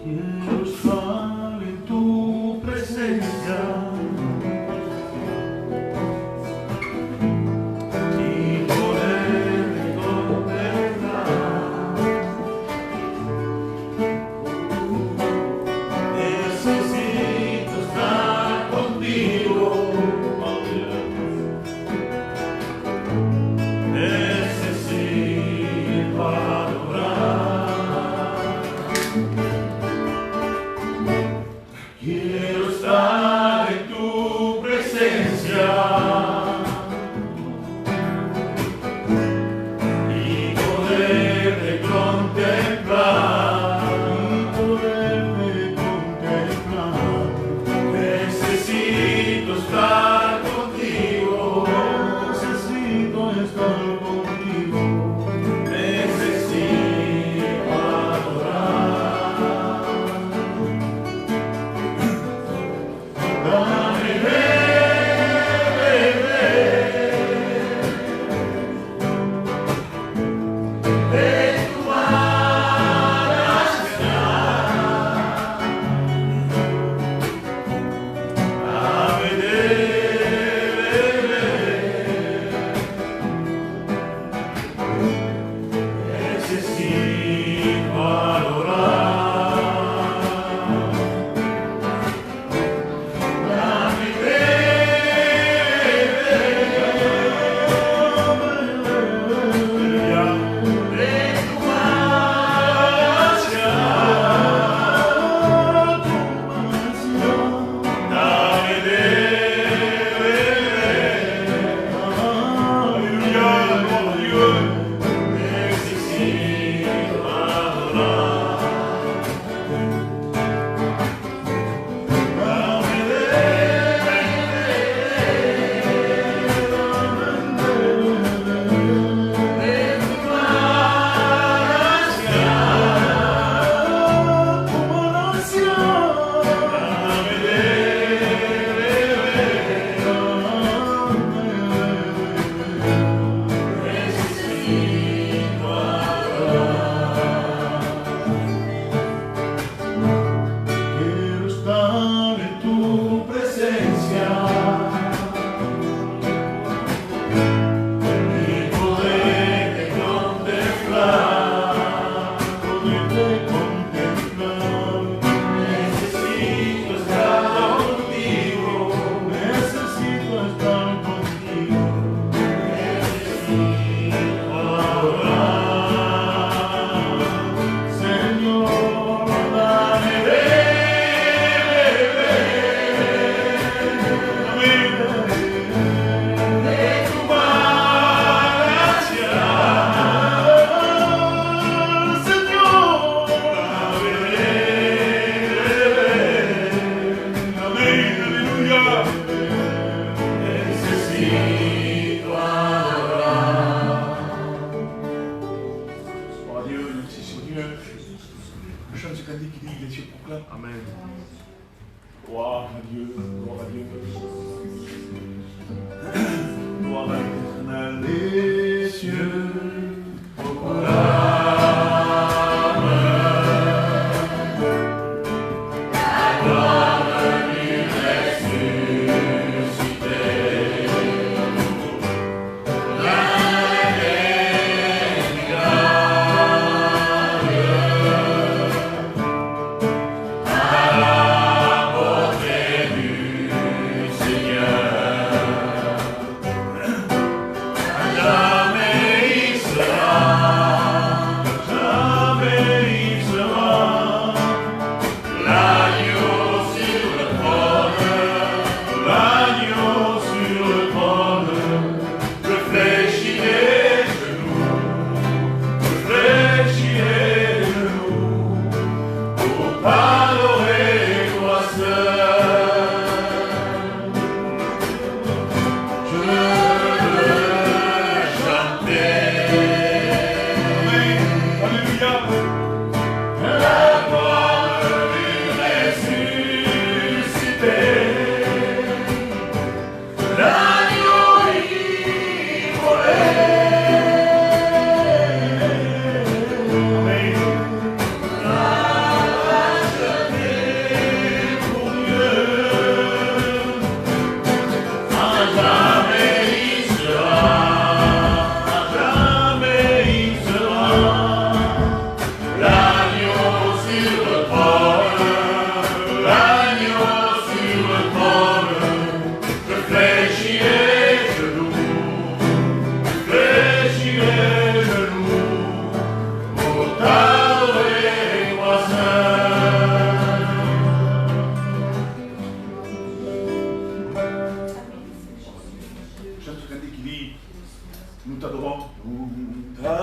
Quiero estar en tu presencia y poder contemplar. Necesito estar contigo. Necesito adorar. Quiero estar en tu presencia y poderte contemplar, Necesito estar contigo, necesito estar contigo, necesito adorar. Dame de tu gracia, dame de necesito adorar. Dame de tu gracia, dame de necesito adorar. Dame de tu gracia, dame necesito adorar. Quiero estar en tu presencia y poderte contemplar, Necesito estar contigo, necesito estar contigo, necesito adorar. Señor, dame de tu gracia, Señor, aleluya, necesito adorar. Gloire à Dieu, merci Seigneur. Le chant de ce cantique qui dit les cieux proclament. Amen. Gloire à Dieu, gloire à Dieu. Gloire à l'Éternel. Les cieux À la portée du ciel.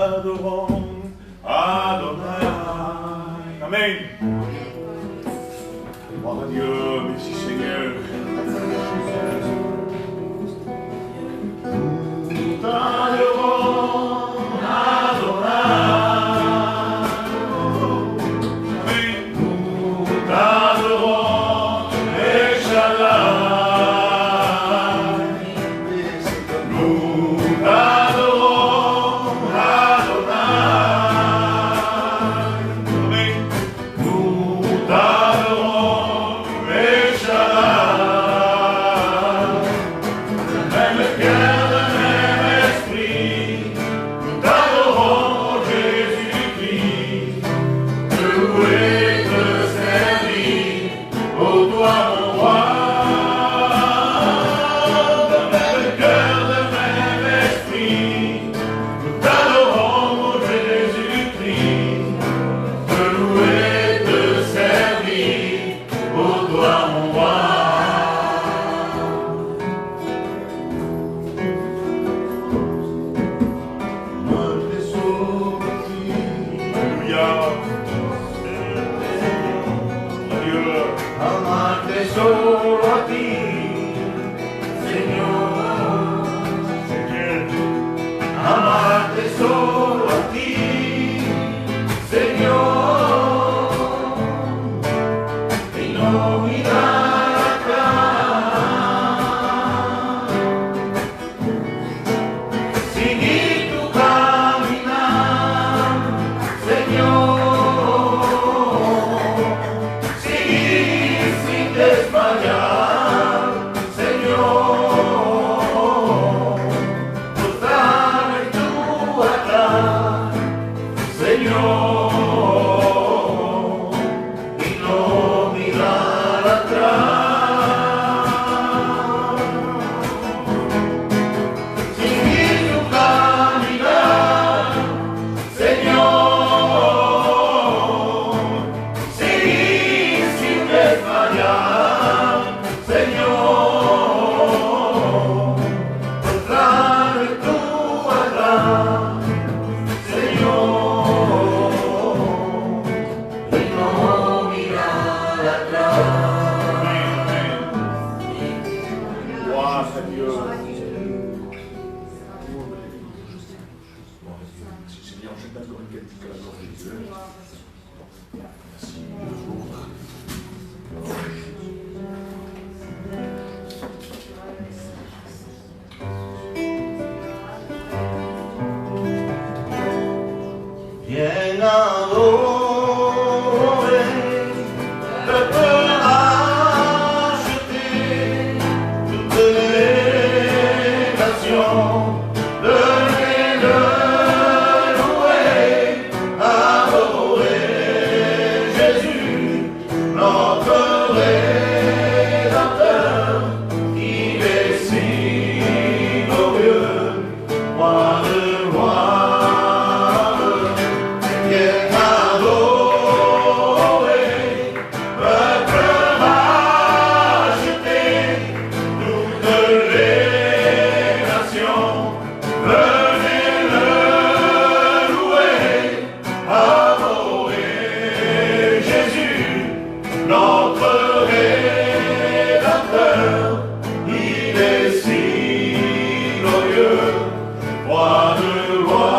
t'adorons, Adonai. Amen. Gloire à Dieu, merci Seigneur. Nous t'adorons, Adonai. Amen. Nous t'adorons, Echalai. Nous t'adorons, Adonai. Amen. Nous t'adorons, Echalai. Même cœur, le même esprit, nous t'adorons, Jésus-Christ. Te louer, te servir, ô toi mon roi. De même cœur, de même esprit, nous t'adorons, Jésus-Christ. Te louer, te servir, ô toi mon roi. Alléluia. Amarte solo a ti, Señor. Amarte solo a ti, Señor. Y no mirar atrás. Seguir tu caminar, Señor. Seguir sin desmayar, Señor. Mostrar tu atrás, Señor. Y no mirar atrás. Seguir tu caminar, Señor. Seguir sin desmayar, Señor. Mostrar tu atrás, Señor. Y no mirar atrás. Gloire à Dieu. Merci Seigneur, je t'accorde une cantique à la gloire de Dieu. Merci. Viens adorer, peuple racheté, toutes les nations, venez-le louer, adorer Jésus, notre Rédempteur. Il est si glorieux, roi de gloire. Viens adorer, peuple racheté, toutes les nations, venez le louer, adorer Jésus, notre Rédempteur. Il est si glorieux, roi de gloire.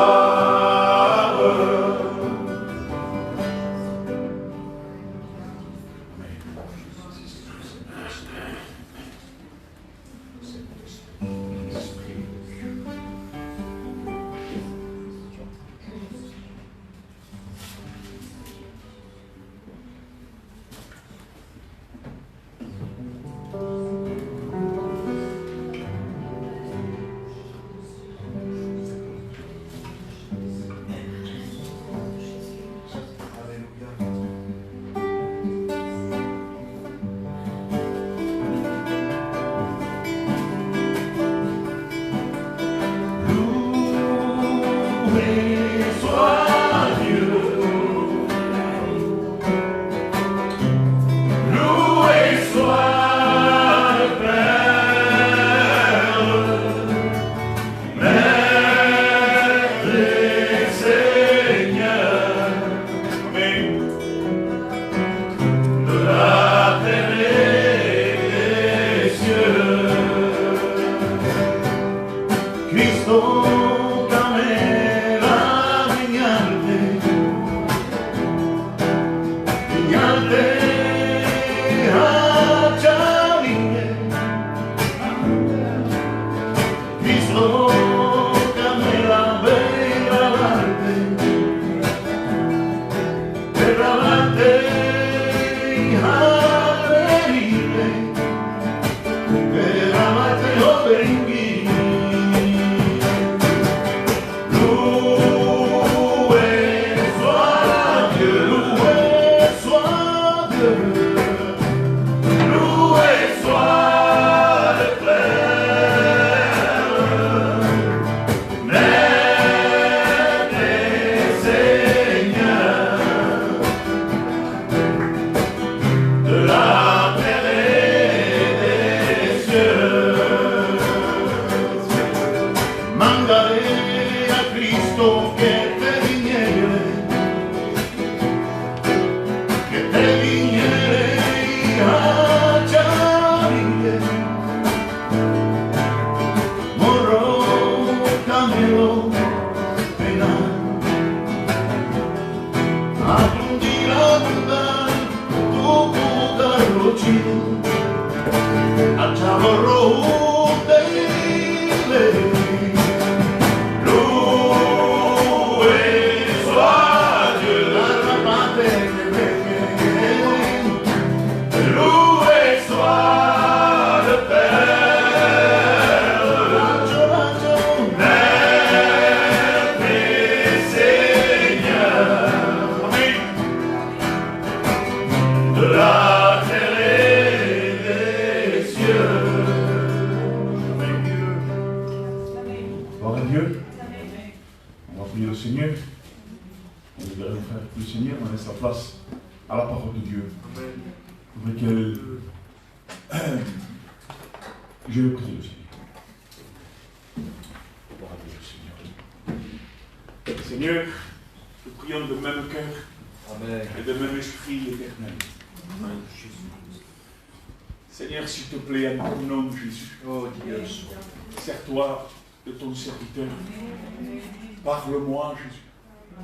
Parle-moi, Jésus.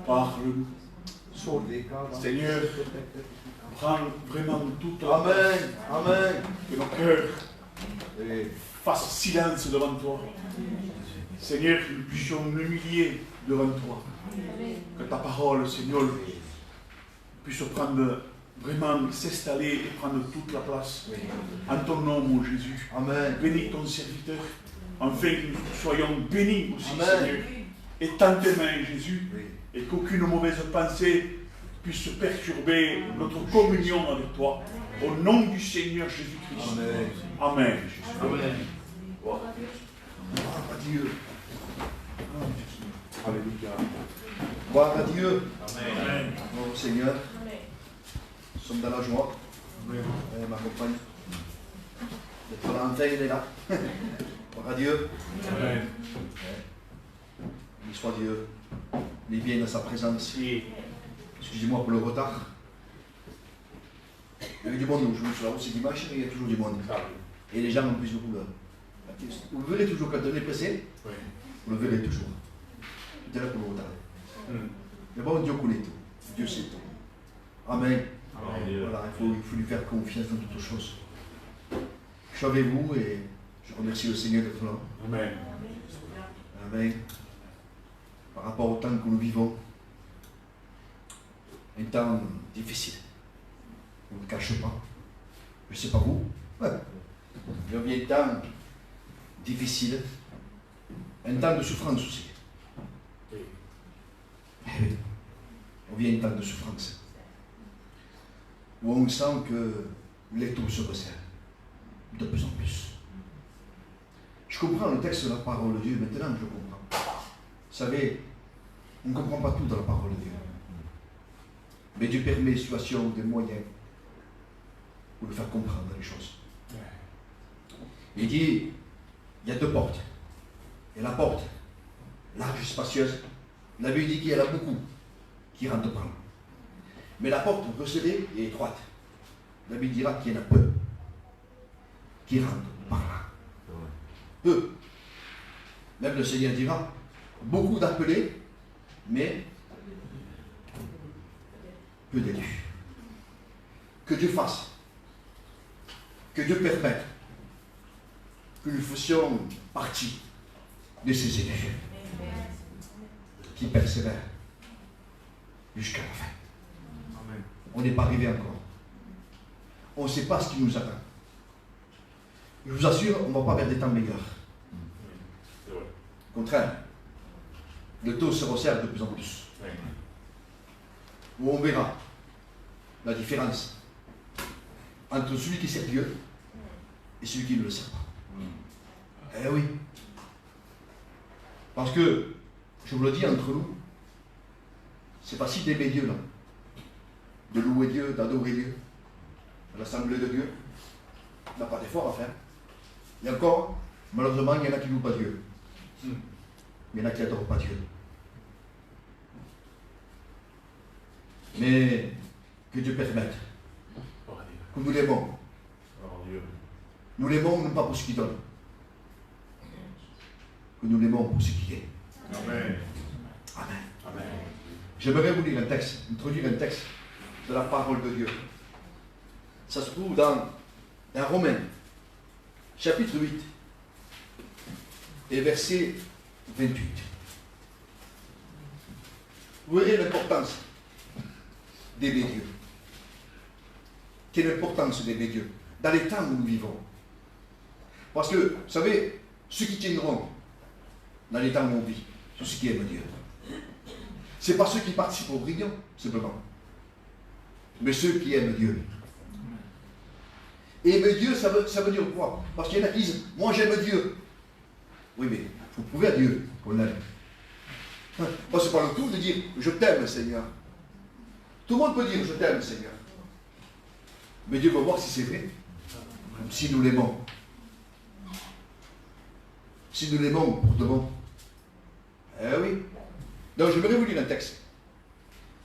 Parle-nous. Seigneur, prends vraiment toute la place. Amen. Que nos cœurs fassent silence devant toi. Seigneur, que nous puissions nous humilier devant toi. Que ta parole, Seigneur, puisse prendre vraiment s'installer et prendre toute la place. En ton nom, mon Jésus. Amen. Bénis ton serviteur. Enfin, que nous soyons bénis aussi, Amen. Seigneur. Étends tes mains, Jésus, Oui. et qu'aucune mauvaise pensée puisse perturber notre communion avec toi. Au nom du Seigneur Jésus-Christ. Amen. Amen. Amen. Gloire à Dieu. Alléluia. Gloire à Dieu. Amen. Oh Seigneur, nous sommes dans la joie. Ma compagne, d'être là, enfin, il est là. Gloire à Dieu. Amen. Il soit Dieu. Il est bien dans sa présence. Excusez-moi pour le retard. Il y avait du monde, je me suis là aussi dimanche, mais il y a toujours du monde. Et les gens ont plus beaucoup là. Vous le verrez toujours quand on est pressé. Oui. Vous le verrez toujours. C'était là pour le retard. Mais bon, Dieu connaît tout. Dieu sait tout. Amen. Voilà, il faut lui faire confiance dans toutes choses. Je suis avec vous et je remercie le Seigneur d'être là. Amen. Amen. Par rapport au temps que nous vivons, un temps difficile. On ne le cache pas. Je ne sais pas vous. Ouais. Il y a un temps difficile. Un temps de souffrance aussi. On vit un temps de souffrance. Où on sent que les taux se resserrent. De plus en plus. Je comprends le texte de la parole de Dieu. Maintenant, je comprends. Vous savez, on ne comprend pas tout dans la parole de Dieu. Mais Dieu permet des situations, des moyens pour le faire comprendre les choses. Il dit, il y a deux portes. Et la porte, large et spacieuse, la Bible dit qu'il y en a beaucoup qui rentrent par là. Mais la porte resserrée et étroite, la Bible dira qu'il y en a peu qui rentrent par là. Peu. Même le Seigneur dira, beaucoup d'appelés, mais peu d'élus. Que Dieu fasse, que Dieu permette que nous fassions partie de ces élus qui persévèrent jusqu'à la fin. Amen. On n'est pas arrivé encore. On ne sait pas ce qui nous attend. Je vous assure, on ne va pas vers des temps meilleurs. C'est vrai. Au contraire, le taux se resserre de plus en plus. Oui. Où on verra la différence entre celui qui sert Dieu et celui qui ne le sert pas. Eh oui. Parce que, je vous le dis entre nous, c'est facile d'aimer Dieu là. De louer Dieu, d'adorer Dieu. À l'assemblée de Dieu. On n'a pas d'effort à faire. Et encore, malheureusement, il y en a qui ne louent pas Dieu. Mais il y en a qui n'adorent pas Dieu. Mais que Dieu permette que nous l'aimons. Nous l'aimons non pas pour ce qu'il donne, que nous l'aimons pour ce qu'il est. Amen. Amen. Amen. J'aimerais vous lire un texte, introduire un texte de la parole de Dieu. Ça se trouve dans Romains, chapitre 8, et verset 28. Vous verrez l'importance d'aimer Dieu. Quelle importance d'aimer Dieu dans les temps où nous vivons. Parce que, vous savez, ceux qui tiendront dans les temps où on vit, sont ceux qui aiment Dieu. Ce n'est pas ceux qui participent aux réunions, simplement, mais ceux qui aiment Dieu. Et aimer Dieu, ça veut dire quoi? Parce qu'il y en a qui disent, moi j'aime Dieu. Oui, mais il faut prouver à Dieu qu'on l'aime. Moi, c'est pas le tout de dire, je t'aime, Seigneur. Tout le monde peut dire, je t'aime, Seigneur. Mais Dieu va voir si c'est vrai, si nous l'aimons. Si nous l'aimons pour de bon. Eh oui. Donc, je voudrais vous lire un texte.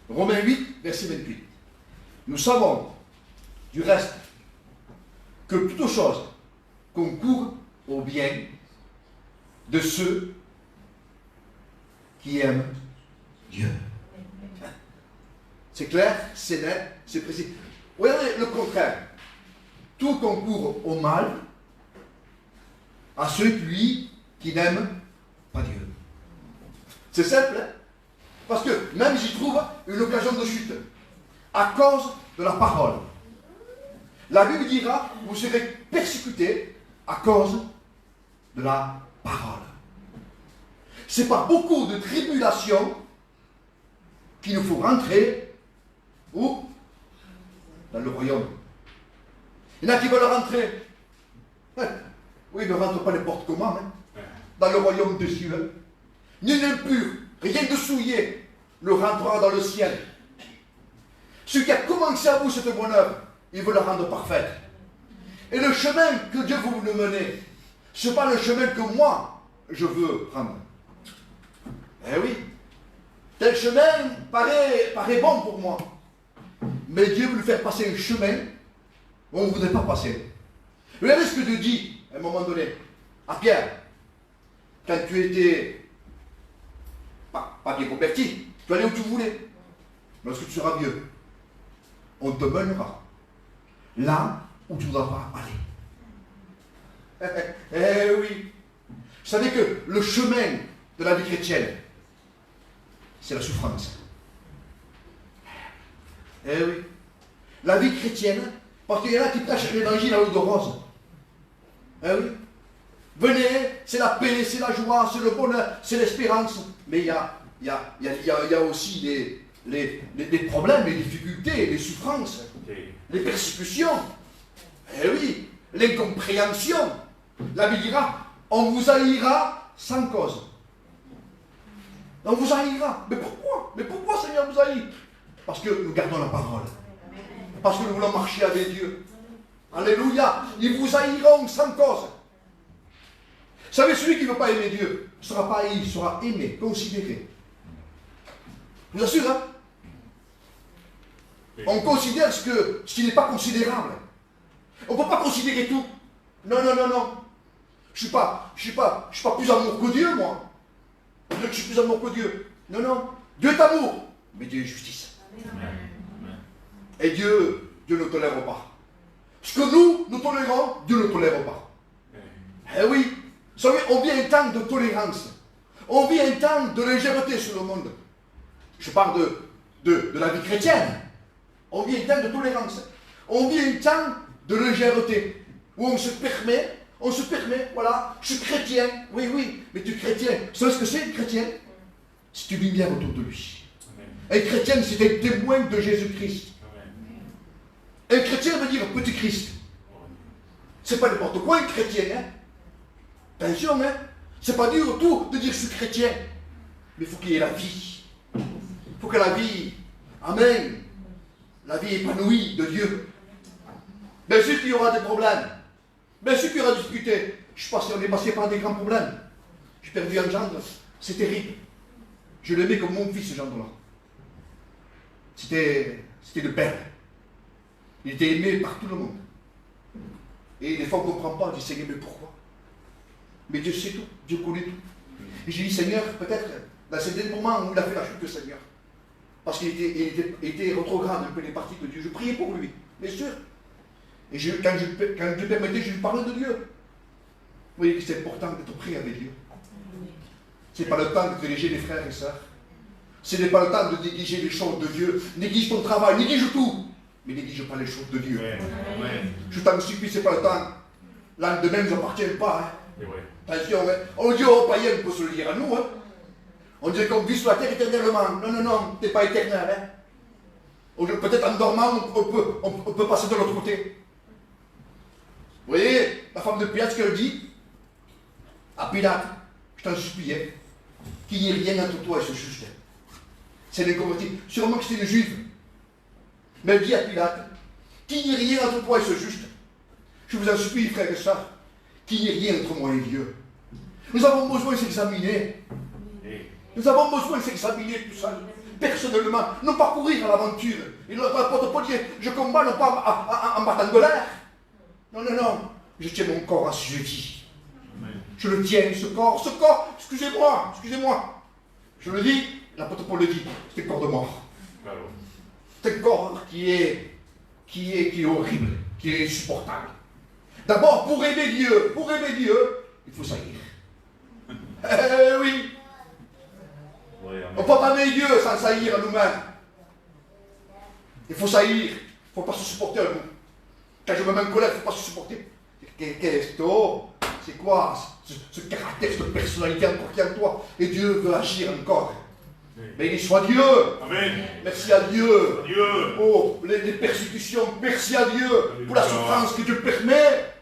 Romains 8, verset 28. Nous savons, du reste, que toute chose concourt au bien de ceux qui aiment Dieu. C'est clair, c'est net, c'est précis. Regardez le contraire. Tout concourt au mal à ceux qui n'aiment pas Dieu. C'est simple, hein? Parce que même j'y trouve une occasion de chute à cause de la parole. La Bible dira, vous serez persécutés à cause de la parole. C'est par beaucoup de tribulations qu'il nous faut rentrer où? Dans le royaume. Il y en a qui veulent rentrer. Oui, ne rentre pas n'importe comment. Hein, dans le royaume de Dieu. Nul impur, rien de souillé, ne rentrera dans le ciel. Celui qui a commencé à vous cette bonne œuvre, il veut la rendre parfaite. Et le chemin que Dieu veut vous le mener, ce n'est pas le chemin que moi, je veux prendre. Eh oui. Tel chemin paraît bon pour moi. Mais Dieu veut nous faire passer un chemin où on ne voudrait pas passer. Regardez ce que Dieu dit à un moment donné à Pierre. Quand tu étais pas bien converti, tu allais où tu voulais. Lorsque tu seras vieux, on te mènera là où tu ne voudras pas aller. Eh oui. Vous savez que le chemin de la vie chrétienne, c'est la souffrance. Eh oui. La vie chrétienne, parce qu'il y en a qui prêchent l'évangile à l'eau de rose. Eh oui. Venez, c'est la paix, c'est la joie, c'est le bonheur, c'est l'espérance. Mais il y a aussi les problèmes, les difficultés, les souffrances, les persécutions. Eh oui. L'incompréhension. La Bible dira, on vous haïra sans cause. On vous haïra. Mais pourquoi? Mais pourquoi, Seigneur, vous haït? Parce que nous gardons la parole. Parce que nous voulons marcher avec Dieu. Alléluia. Ils vous haïront sans cause. Vous savez, celui qui ne veut pas aimer Dieu ne sera pas haï, il sera aimé, considéré. Je vous assure, hein? On considère ce qui n'est pas considérable. On ne peut pas considérer tout. Non, non, non, non. Je suis pas plus amour que Dieu, moi. Je suis plus amour que Dieu. Non, non. Dieu est amour, mais Dieu est justice. Amen. Et Dieu ne tolère pas. Ce que nous tolérons, Dieu ne tolère pas. Eh oui. Vous savez, on vit un temps de tolérance. On vit un temps de légèreté sur le monde. Je parle de la vie chrétienne. On vit un temps de tolérance. On vit un temps de légèreté. Où on se permet, voilà, je suis chrétien. Oui, oui, mais tu es chrétien. Tu sais ce que c'est, chrétien? C'est une lumière autour de lui. Un chrétien, c'est un témoin de Jésus-Christ. Un chrétien veut dire petit Christ. C'est pas n'importe quoi un chrétien, hein. Attention, hein. C'est pas dur tout de dire je suis chrétien. Mais il faut qu'il y ait la vie. Il faut que la vie, amen, la vie épanouie de Dieu. Bien sûr qu'il y aura des problèmes. Bien sûr qu'il y aura des difficultés. On est passé par des grands problèmes. J'ai perdu un gendre, c'est terrible. Je l'aimais comme mon fils, ce gendre-là. C'était le père. Il était aimé par tout le monde. Et des fois on ne comprend pas, on dit Seigneur, mais pourquoi? Mais Dieu sait tout, Dieu connaît tout. Et j'ai dit Seigneur, peut-être, dans ces moments où il a fait la chute, le Seigneur, parce qu'il était rétrograde un peu les parties de Dieu, je priais pour lui, bien sûr. Et quand Dieu permettait, je lui parlais de Dieu. Vous voyez que c'est important d'être prêt avec Dieu. Ce n'est pas le temps de négliger les frères et sœurs. Ce n'est pas le temps de négliger les choses de Dieu. Néglige ton travail, néglige tout. Mais néglige pas les choses de Dieu. Amen. Je t'en supplie, ce n'est pas le temps. L'endemain ne nous appartient pas. Hein. Attention, hein. On dit aux païens, on peut se le dire à nous. Hein. On dit qu'on vit sur la terre éternellement. Non, non, non, tu n'es pas éternel. Hein. Peut-être en dormant, on peut passer de l'autre côté. Vous voyez, la femme de Pilate, ce qu'elle dit à Pilate, je t'en supplie, hein, qu'il n'y ait rien entre toi et ce juste. C'est l'inconvertible. Sûrement que c'était une juive. Mais elle dit à Pilate, qu'il n'y ait rien entre toi et ce juste. Je vous en supplie, frères et sœurs, qu'il n'y ait rien entre moi et Dieu. Nous avons besoin de s'examiner. Nous avons besoin de s'examiner tout ça. Personnellement, non pas courir à l'aventure. Et l'apôtre Paul dit, je combats non pas en battant de l'air. Non, non, non. Je tiens mon corps assujetti. Je le tiens, ce corps, excusez-moi. Je le dis, l'apôtre Paul le dit, c'est un corps de mort. C'est un corps qui est horrible, qui est insupportable. D'abord, pour aimer Dieu, il faut saillir. Eh oui. On ne peut pas aimer Dieu sans saillir à nous-mêmes. Il faut saillir, il ne faut pas se supporter à nous. Quand je me mets en colère, il ne faut pas se supporter. C'est quoi ce caractère, cette personnalité encore qui est en toi? Et Dieu veut agir encore. Béni soit Dieu. Amen. Merci à Dieu. Dieu. Oh, les persécutions, merci à Dieu pour la souffrance que Dieu permet.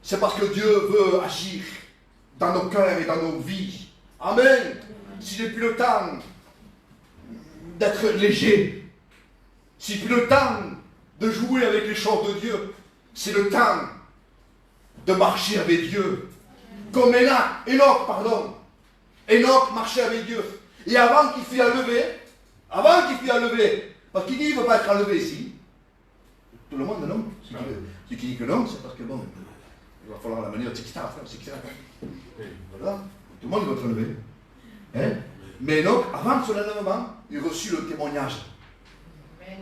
C'est parce que Dieu veut agir dans nos cœurs et dans nos vies. Amen. S'il n'est plus le temps d'être léger, s'il n'est plus le temps de jouer avec les choses de Dieu, c'est le temps de marcher avec Dieu. Comme Enoch marchait avec Dieu. Et avant qu'il fût enlevé, parce qu'il dit qu'il ne veut pas être enlevé ici. Tout le monde, non. Ceux qui disent que non, c'est parce que bon, il va falloir la manière de s'extraire. Voilà. Tout le monde va être enlevé. Hein? Mais Enoch, avant son enlèvement, il reçut le témoignage.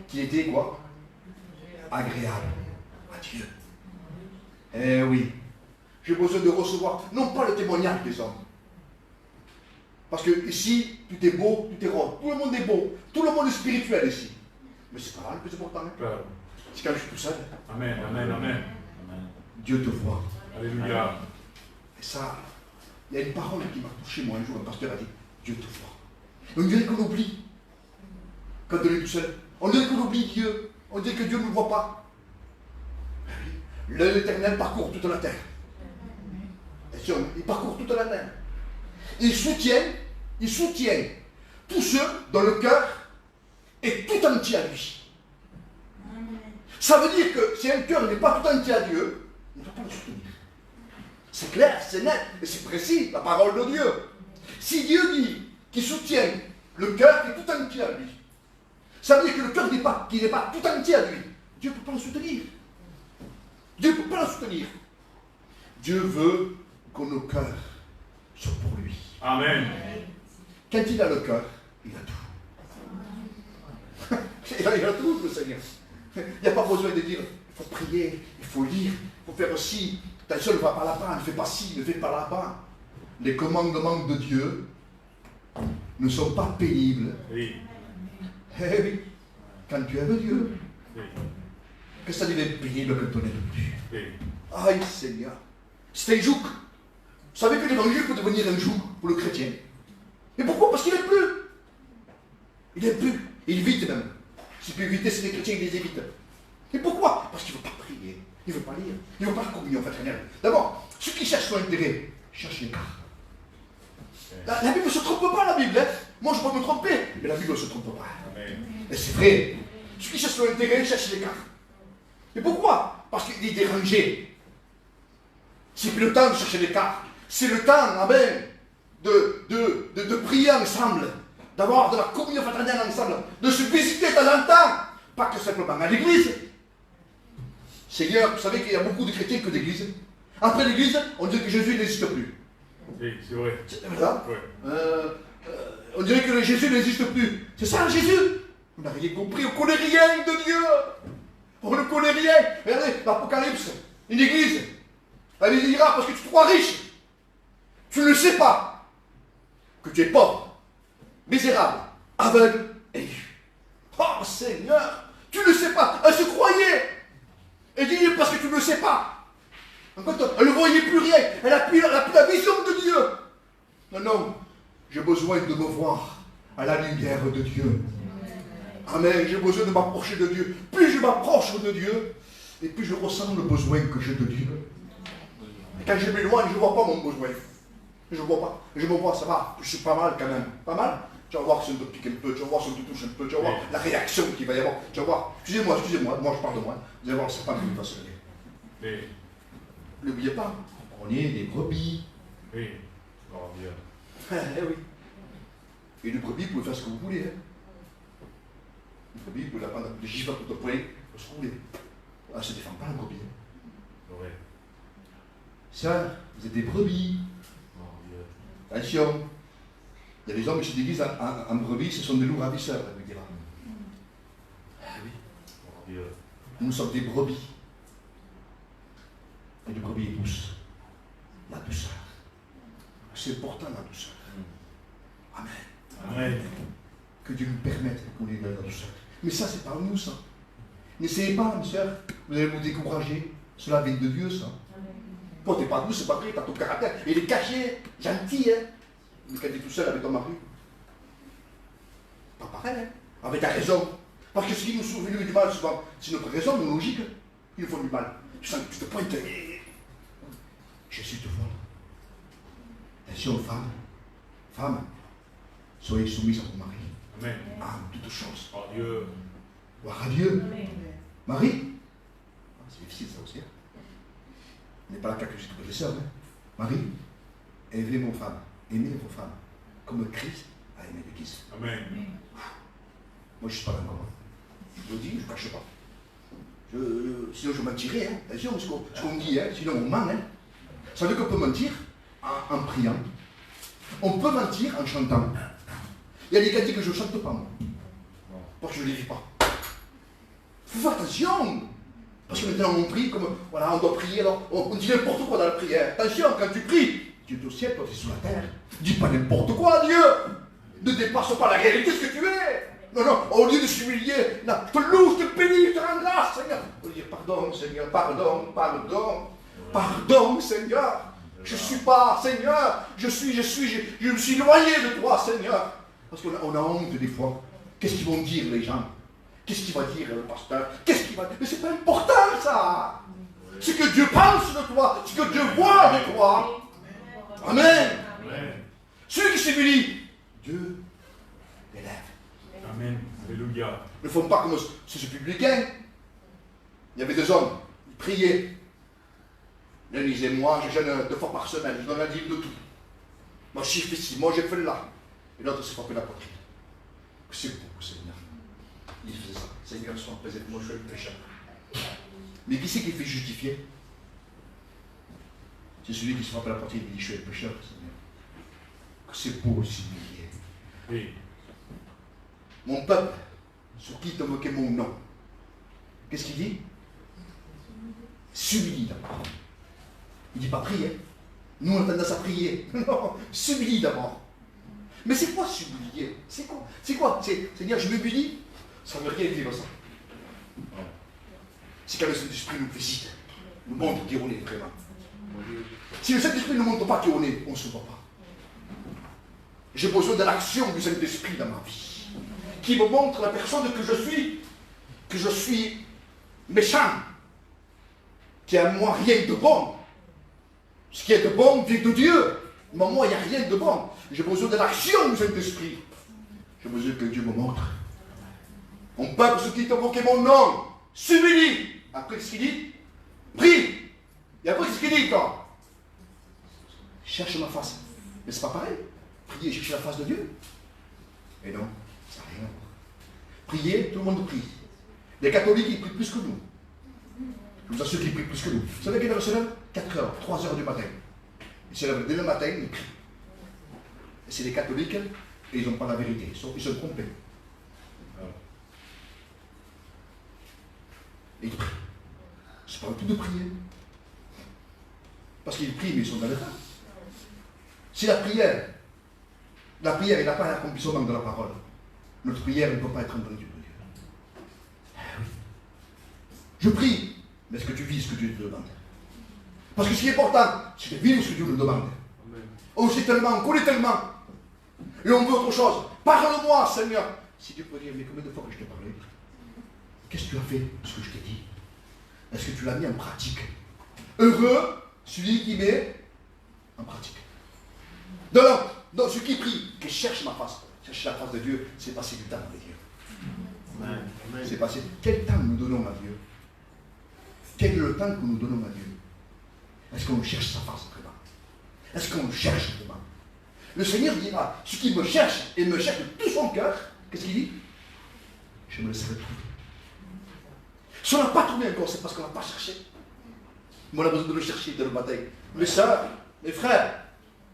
Qui était quoi? Agréable à Dieu. Eh oui. J'ai besoin de recevoir, non pas le témoignage des hommes. Parce que ici, tout est beau, tout est rond. Tout le monde est beau. Tout le monde est spirituel ici. Mais c'est pas là le plus important. Hein? C'est quand je suis tout seul. Amen, amen, amen. Dieu te voit. Alléluia. Et ça, il y a une parole qui m'a touché moi un jour. Un pasteur a dit, Dieu te voit. On dirait qu'on oublie. Quand on est tout seul. On dirait qu'on oublie Dieu. On dirait que Dieu ne nous voit pas. L'œil éternel parcourt toute la terre. Il parcourt toute la terre. Il soutient tous ceux dont le cœur est tout entier à lui. Ça veut dire que si un cœur n'est pas tout entier à Dieu, il ne va pas le soutenir. C'est clair, c'est net, et c'est précis, la parole de Dieu. Si Dieu dit qu'il soutient le cœur qui est tout entier à lui, ça veut dire que le cœur qui n'est pas tout entier à lui, Dieu ne peut pas le soutenir. Dieu ne peut pas le soutenir. Dieu veut que nos cœurs soient pour lui. Amen. Quand il a le cœur, il a tout. Il a tout, le Seigneur. Il n'y a pas besoin de dire, il faut prier, il faut lire, il faut faire aussi. Attention, ne va pas là-bas, ne fais pas ci, ne fais pas là-bas. Les commandements de Dieu ne sont pas pénibles, Oui. Eh oui, quand tu aimes Dieu, Oui. que ça devient pénible quand on n'aime plus. Oui. Aïe Seigneur, c'est un joug. Vous savez que l'évangile peut devenir un joug pour le chrétien. Et pourquoi? Parce qu'il n'aime plus. Il n'aime plus. Il évite même. S'il peut éviter, c'est les chrétiens qui les évitent. Et pourquoi? Parce qu'il ne veut pas prier. Il ne veut pas lire. Il ne veut pas la communion fraternelle. D'abord, ceux qui cherchent son intérêt, cherchent l'écart. La Bible ne se trompe pas, la Bible. Hein. Moi, je peux me tromper, mais la Bible ne se trompe pas. Amen. Et c'est vrai. Ceux qui cherchent son intérêt, cherchent l'écart. Et pourquoi? Parce qu'il est dérangé. C'est plus le temps de chercher l'écart. C'est le temps, amen, de prier ensemble, d'avoir de la communion fraternelle ensemble, de se visiter de temps en temps, pas que simplement à l'église. Seigneur, vous savez qu'il y a beaucoup de chrétiens que d'église. Après l'église, on dirait que Jésus n'existe plus. Oui, c'est vrai. C'est vrai? Ouais. On dirait que Jésus n'existe plus. C'est ça, Jésus? On n'a rien compris, on ne connaît rien de Dieu. On ne connaît rien. Regardez, l'Apocalypse, une église. Elle dira parce que tu te crois riche. Tu ne le sais pas. Que tu es pauvre, misérable, aveugle et nu. Oh Seigneur, tu ne le sais pas. Elle se croyait. Elle dit parce que tu ne le sais pas. En fait, elle ne voyait plus rien. Elle n'a plus la vision de Dieu. Non, non. J'ai besoin de me voir à la lumière de Dieu. Amen. J'ai besoin de m'approcher de Dieu. Plus je m'approche de Dieu, et plus je ressens le besoin que j'ai de Dieu. Et quand je m'éloigne, je ne vois pas mon besoin. Je ne vois pas. Je me vois, ça va. Je suis pas mal quand même. Pas mal. Tu vas voir si on te pique un peu. Tu vas voir si on te touche un peu. Tu vas voir la réaction qu'il va y avoir. Tu vas voir. Excusez-moi. Moi, je parle de moi. Vous allez voir, c'est pas qui va se lever. Oui. N'oubliez pas. On est des brebis. Oui. Oh, bien. Eh oui. Et une brebis, vous pouvez faire ce que vous voulez. Hein. Une brebis, vous pouvez la prendre des gifles à coups de poing, ce que vous voulez. Elle ne se défend pas, la brebis. Hein. Ouais. Ça, vous êtes des brebis. Oh, bien. Attention. Il y a des hommes qui se déguisent en brebis, ce sont des loups ravisseurs, elle me dira. Ah oui. Oh, bien. Nous sommes des brebis. Et les brebis douces. La douceur. C'est important, la douceur. Amen. Amen. Que Dieu nous permette qu'on ait de la douceur. Mais ça, c'est pas nous, ça. N'essayez pas, mes soeurs. Vous allez vous décourager. Cela vient de Dieu, ça. Toi, t'es pas douce, c'est pas vrai, t'as ton caractère. Il est caché, gentil, hein. Mais quand t'es tout seul avec ton mari, pas pareil, hein. Avec ta raison. Parce que ce qui nous fait du mal, souvent, c'est notre raison, nos logiques. Ils nous font du mal. Tu sens que tu te pointes. Jésus te voit. Attention, femmes. Femmes, soyez soumises à vos maris. Amen. Ah, toutes choses. Oh, Dieu. Gloire à Dieu. Marie. C'est difficile, ça aussi. Hein. On n'est pas là qu'à juste que les sœurs. Hein. Marie, aimez vos femmes. Aimez vos femmes. Comme Christ a aimé l'Église. Amen. Moi, je ne suis pas d'accord. Je le dis, je ne cache pas. Sinon, je mentirais. Hein. Attention, ce qu'on dit, hein. Sinon, on ment. Hein. Ça veut dire qu'on peut mentir en priant. On peut mentir en chantant. Il y a des gars qui disent que je ne chante pas, moi. Parce que je ne les vis pas. Il faut faire attention. Parce que maintenant, on prie comme, voilà, on doit prier, alors on dit n'importe quoi dans la prière. Attention, quand tu pries, Dieu est au ciel, toi tu es sur la terre. Dis pas n'importe quoi, Dieu. Ne dépasse pas la réalité de ce que tu es. Non, non, au lieu de s'humilier, non, je te loue, je te bénis, je te rends grâce, Seigneur. On va dire pardon, Seigneur, pardon, pardon, pardon, Seigneur. Je ne suis pas, Seigneur, je me suis éloigné de toi, Seigneur. Parce qu'on a honte des fois. Qu'est-ce qu'ils vont dire les gens? Qu'est-ce qu'il va dire le pasteur? Qu'est-ce qu'il va dire? Mais c'est pas important ça. Ce que Dieu pense de toi, ce que Dieu voit de toi. Amen. Amen. Celui qui s'humilie, Dieu l'élève. Amen. Alléluia. Ne font pas comme ce publicain. Il y avait des hommes, ils priaient. L'un disait, moi je jeûne 2 fois par semaine, je donne la dîme de tout. Moi je fais ci, moi j'ai fait là. Et l'autre s'est frappé la poitrine. C'est beau, Seigneur. Il faisait ça. Seigneur, sois présent, moi je suis le pécheur. Mais qui c'est qui fait justifier? C'est celui qui se frappe la poitrine et dit, je suis le pécheur, Seigneur. C'est beau s'humilier. Oui. Mon peuple, sur qui te moquait mon nom. Qu'est-ce qu'il dit? S'humilie d'abord. Il ne dit pas prier. Nous, on a tendance à prier. Non, s'humilie d'abord. Mais c'est quoi s'humilier? C'est quoi quoi? C'est-à-dire, je m'humilie, ça ne veut rien dire ça. C'est quand le Saint-Esprit nous visite, nous montre qui on est vraiment. Si le Saint-Esprit ne nous montre pas qui on est, on ne se voit pas. J'ai besoin de l'action du Saint-Esprit dans ma vie, qui me montre la personne que je suis méchant, qui a en moi rien de bon. Ce qui est de bon vient de Dieu. Mais moi, il n'y a rien de bon. J'ai besoin de l'action du Saint-Esprit. J'ai besoin que Dieu me montre. Mon peuple, ceux qui t'invoquent mon nom, s'humilie. Après ce qu'il dit, prie. Et après ce qu'il dit, quand cherche ma face. Mais c'est pas pareil. Prier et chercher la face de Dieu. Et non, ça n'a rien à voir. Prier, tout le monde prie. Les catholiques, ils prient plus que nous. Je vous assure qu'ils prient plus que nous. Vous savez quelle heure se lève? 4 heures, 3 heures du matin. Ils se lèvent dès le matin, ils prient. Et c'est les catholiques, et ils n'ont pas la vérité. Ils sont trompés. Et ils prient. Je ne parle plus de prier. Parce qu'ils prient, mais ils sont dans le temps. Si la prière, il n'a pas l'accomplissement de la parole. Notre prière ne peut pas être entendue de Dieu. Ah oui. Je prie, mais est-ce que tu vis ce que Dieu te demande? Parce que ce qui est important, c'est de vivre ce que Dieu nous demande. On sait tellement, on connaît tellement. Et on veut autre chose. Parle-moi, Seigneur. Si Dieu peut dire, mais combien de fois que je t'ai parlé? Qu'est-ce que tu as fait de ce que je t'ai dit? Est-ce que tu l'as mis en pratique? Heureux celui qui met en pratique. Donc, ceux qui prient, qui cherchent ma face, chercher la face de Dieu, c'est passer du temps avec Dieu. C'est passer. Quel temps nous donnons à Dieu? Quel est le temps que nous donnons à Dieu? Est-ce qu'on cherche sa face vraiment? Est-ce qu'on le cherche vraiment? Le Seigneur dira, ceux qui me cherchent et me cherchent de tout son cœur, qu'est-ce qu'il dit? Je me laisserai trouver. Si on n'a pas trouvé encore, c'est parce qu'on n'a pas cherché. Mais on a besoin de le chercher dès le matin. Mes sœurs, mes frères,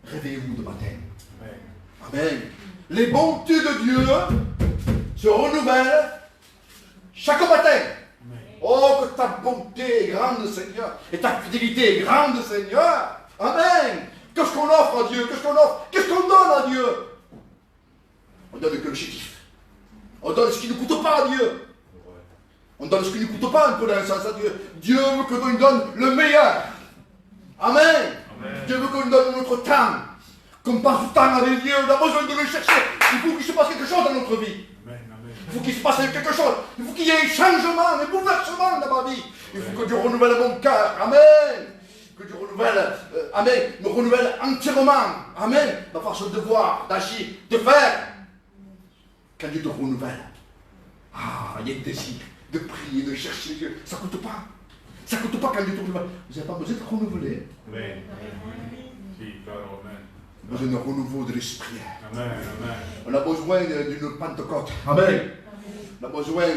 réveillez-vous de matin. Amen. Les bontés de Dieu se renouvellent chaque matin. Oh, que ta bonté est grande, Seigneur, et ta fidélité est grande, Seigneur. Amen. Qu'est-ce qu'on offre à Dieu? Qu'est-ce qu'on offre? Qu'est-ce qu'on donne à Dieu? On donne que le chétif. On donne ce qui ne coûte pas à Dieu. On donne ce qui ne coûte pas un peu dans le sens à Dieu. Dieu veut que nous donne le meilleur. Amen. Dieu veut que nous donne notre temps. Comme passe du temps avec Dieu, on a besoin de le chercher. Il faut qu'il se passe quelque chose dans notre vie. Il faut qu'il se passe quelque chose. Il faut qu'il y ait un changement, un bouleversement dans ma vie. Il faut que Dieu renouvelle mon cœur. Amen. Que Dieu renouvelle, Amen, me renouvelle entièrement. Amen. Ma façon de voir, d'agir, de faire. Quand Dieu te renouvelle, il y a un désir de prier, de chercher Dieu. Ça ne coûte pas. Ça ne coûte pas quand Dieu te renouvelle. Vous n'avez pas besoin de renouveler. Amen. On a besoin d'un renouveau de l'esprit. Amen. On a besoin d'une Pentecôte. Amen. On a besoin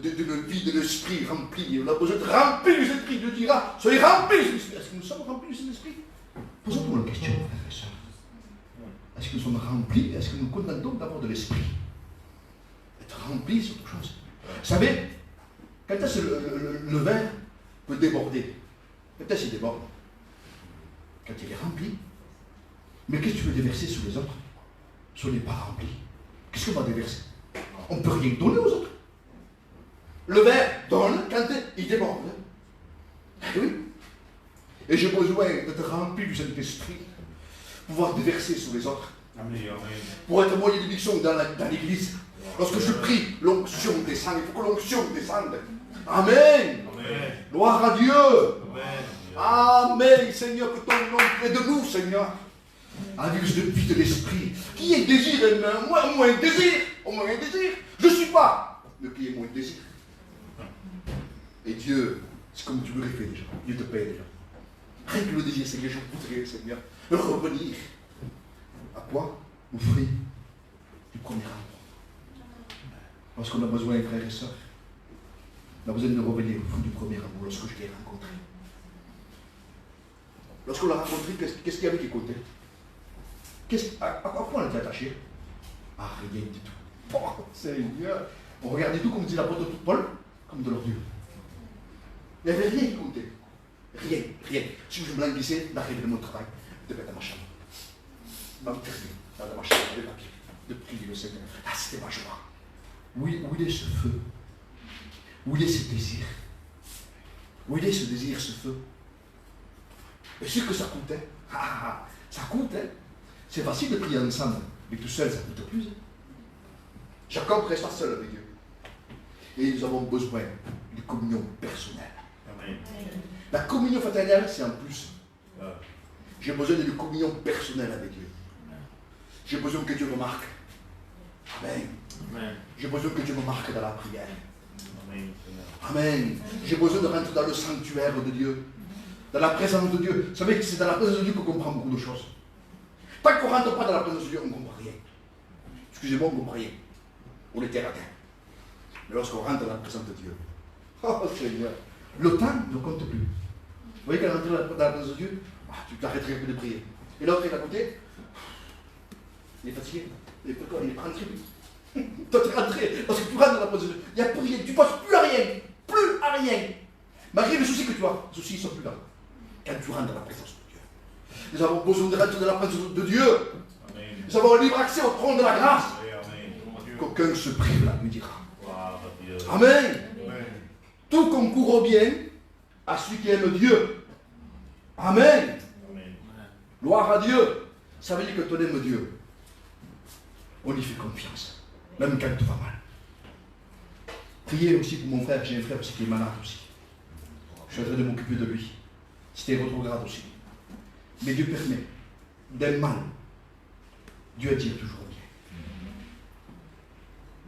d'une vie de l'esprit remplie. On a besoin de remplir les esprits. Dieu dira, soyez remplis de l'esprit. Est-ce que nous sommes remplis de cet esprit? Posons-nous la question, frères et sœurs. Est-ce que nous sommes remplis? Est-ce que nous contentons d'avoir de l'esprit? Être remplis, c'est autre chose. Vous savez, quand est-ce que le verre peut déborder? Quand est-ce qu'il déborde? Quand il est rempli. Mais qu'est-ce que tu veux déverser sur les autres? Si on n'est pas rempli, qu'est-ce qu'on va déverser? On ne peut rien donner aux autres. Le verre donne quand il déborde. Oui. Et j'ai besoin d'être rempli du Saint-Esprit, pouvoir déverser sur les autres. Amen. Pour être moyen d'émission dans l'église. Lorsque je prie, l'onction descend. Il faut que l'onction descende. Amen. Gloire à Dieu. Amen. Seigneur, que ton nom près de nous, Seigneur. Avec cette vie de l'esprit. Qui est désir? Au moins un désir. Au moins un désir. Je ne suis pas. Mais qui est moins un désir. Et Dieu, c'est comme tu l'aurais fait déjà. Dieu te paie déjà. Rien que le désir, Seigneur, je voudrais, Seigneur, revenir. À quoi? Au fruit du premier amour. Parce qu'on a besoin, frères et sœurs. On a besoin de revenir au fruit du premier amour lorsque je l'ai rencontré. Lorsqu'on l'a rencontré, qu'est-ce qu'il y avait qui comptait? À quoi on était attaché? À rien du tout. Oh, Seigneur! On regardait tout comme dit l'apôtre Paul, comme de l'ordure. Il n'y avait rien qui comptait. Rien. Si je me languissais d'arriver de mon travail, de mettre dans ma chambre. M'enfermer dans ma chambre, les papiers. de prier le Seigneur. Ah, c'était ma joie. Où il est ce feu? Où il est ce désir? Où il est ce désir, ce feu? Et sûr que ça coûtait. Ça coûte, hein? C'est facile de prier ensemble, mais tout seul, ça coûte plus. Hein? Jacob resta seul avec Dieu. Et nous avons besoin de communion personnelle. Amen. La communion fraternelle, c'est en plus. J'ai besoin d'une communion personnelle avec Dieu. J'ai besoin que Dieu me marque. Amen. Amen. J'ai besoin que Dieu me marque dans la prière. Amen. Amen. J'ai besoin de rentrer dans le sanctuaire de Dieu. Dans la présence de Dieu. Vous savez que c'est dans la présence de Dieu qu'on comprend beaucoup de choses. Tant qu'on ne rentre pas dans la présence de Dieu, on ne comprend rien. Excusez-moi, on ne comprend rien. On est terre à terre. Mais lorsqu'on rentre dans la présence de Dieu, oh Seigneur, le temps ne compte plus. Vous voyez qu'elle rentre dans la présence de Dieu, tu t'arrêterais un peu de prier. Et l'autre est à côté, il est fatigué. Il n'est pas rentré. Toi, tu es rentré parce que tu rentres dans la présence de Dieu. Il n'y a plus rien. Tu ne passes plus à rien. Plus à rien. Malgré les soucis que tu as, les soucis ne sont plus là. Quand tu rentres dans la présence de Dieu. Nous avons besoin de rentrer dans la présence de Dieu. Amen. Nous avons un libre accès au trône de la grâce. Amen. Qu'aucun se prive là, nous dira. Gloire à Dieu. Amen. Amen. Tout concourt au bien à celui qui aime Dieu. Amen. Amen. Gloire à Dieu. Ça veut dire que tu aimes Dieu. On y fait confiance. Même quand tout va mal. Priez aussi pour mon frère. J'ai un frère aussi qui est malade aussi. Je suis en train de m'occuper de lui. C'était rétrograde aussi. Mais Dieu permet d'un mal. Dieu attire toujours un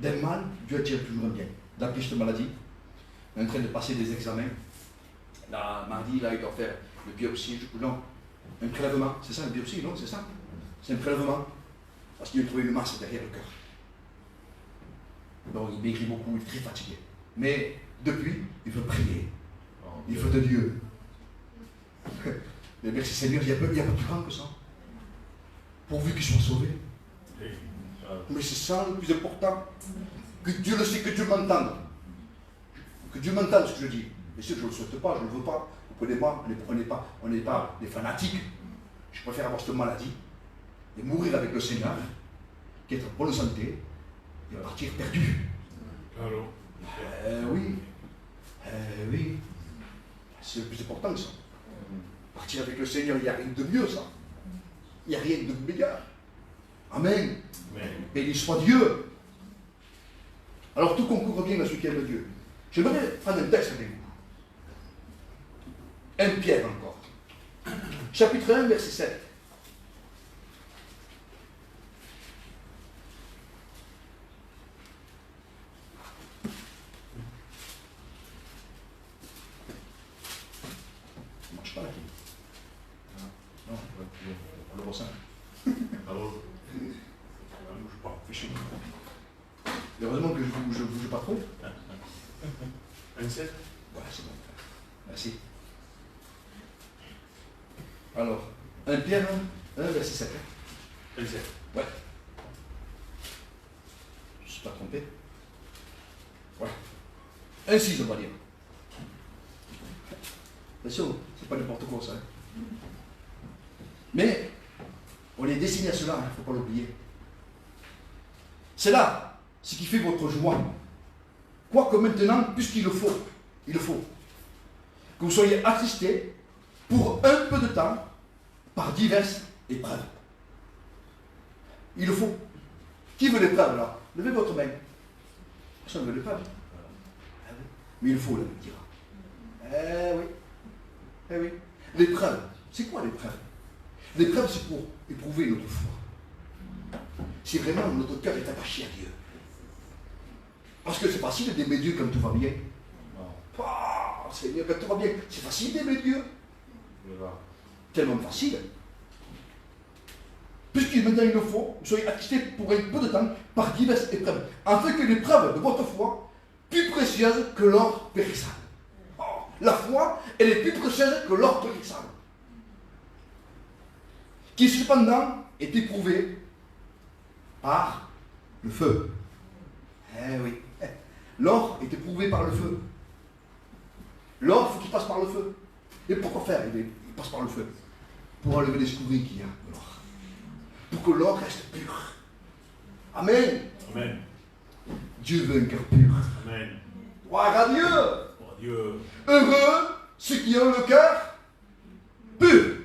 bien. D'un mal, Dieu attire toujours un bien. Dans cette maladie, on est en train de passer des examens. Là, mardi, là, il doit faire le biopsie. Non, un prélèvement. C'est ça, une biopsie, non? C'est ça? C'est un prélèvement. Parce qu'il a trouvé une masse derrière le cœur. Donc, il maigrit beaucoup, il est très fatigué. Mais depuis, il veut prier. Il veut de Dieu. Mais merci Seigneur, il n'y a pas plus grand que ça. Pourvu qu'il soit sauvé. Mais c'est ça le plus important. Que Dieu le sait, que Dieu m'entende. Que Dieu m'entende ce que je dis. Mais si je ne le souhaite pas, je ne le veux pas. Vous comprenez-moi, on n'est pas des fanatiques. Je préfère avoir cette maladie et mourir avec le Seigneur, qu'être en bonne santé et partir perdu. Oui. Oui. C'est le plus important ça. Partir avec le Seigneur, il n'y a rien de mieux ça. Il n'y a rien de meilleur. Amen. Béni soit Dieu. Alors tout concourt bien à ceux qui aiment Dieu. J'aimerais prendre un texte avec vous. 1 Pierre encore. Chapitre 1, verset 7. Ça ne marche pas la clé. Non, on le ressent. Alors, Fais chier. Heureusement que je ne bouge pas trop. 1,7. Voilà, c'est bon. Merci. Alors, 1 Pierre 1, verset 7. 1,7. Ouais. Je ne suis pas trompé. Voilà. 1,6 on va dire. Attention, c'est pas n'importe quoi ça. Hein. Mais, on est destiné à cela, il ne faut pas l'oublier. C'est là ce qui fait votre joie. Quoique maintenant, puisqu'il le faut, que vous soyez attristés pour un peu de temps par diverses épreuves. Il le faut. Qui veut l'épreuve là? Levez votre main. Personne ne veut l'épreuve. Mais il faut, là, il dira. Eh oui. Eh oui. L'épreuve, c'est quoi l'épreuve? L'épreuve, c'est pour éprouver notre foi. Si vraiment notre cœur est attaché à Dieu. Parce que c'est facile d'aimer Dieu quand tout va bien. Oh, Seigneur, quand tout va bien, c'est facile d'aimer Dieu. Tellement facile. Puisqu'il maintenant il le faut, vous soyez attristés pour un peu de temps par diverses épreuves, afin que l'épreuve de votre foi, plus précieuse que l'or périssable. Oh, la foi, elle est plus précieuse que l'or périssable. Qui cependant est éprouvé par le feu. Eh oui. L'or est éprouvé par le feu. L'or, il faut qu'il passe par le feu. Et pourquoi faire? Il passe par le feu. Pour enlever les scories qu'il y a de l'or. Pour que l'or reste pur. Amen. Amen. Dieu veut un cœur pur. Amen. Gloire à Dieu. Pour Dieu. Heureux ceux qui ont le cœur pur.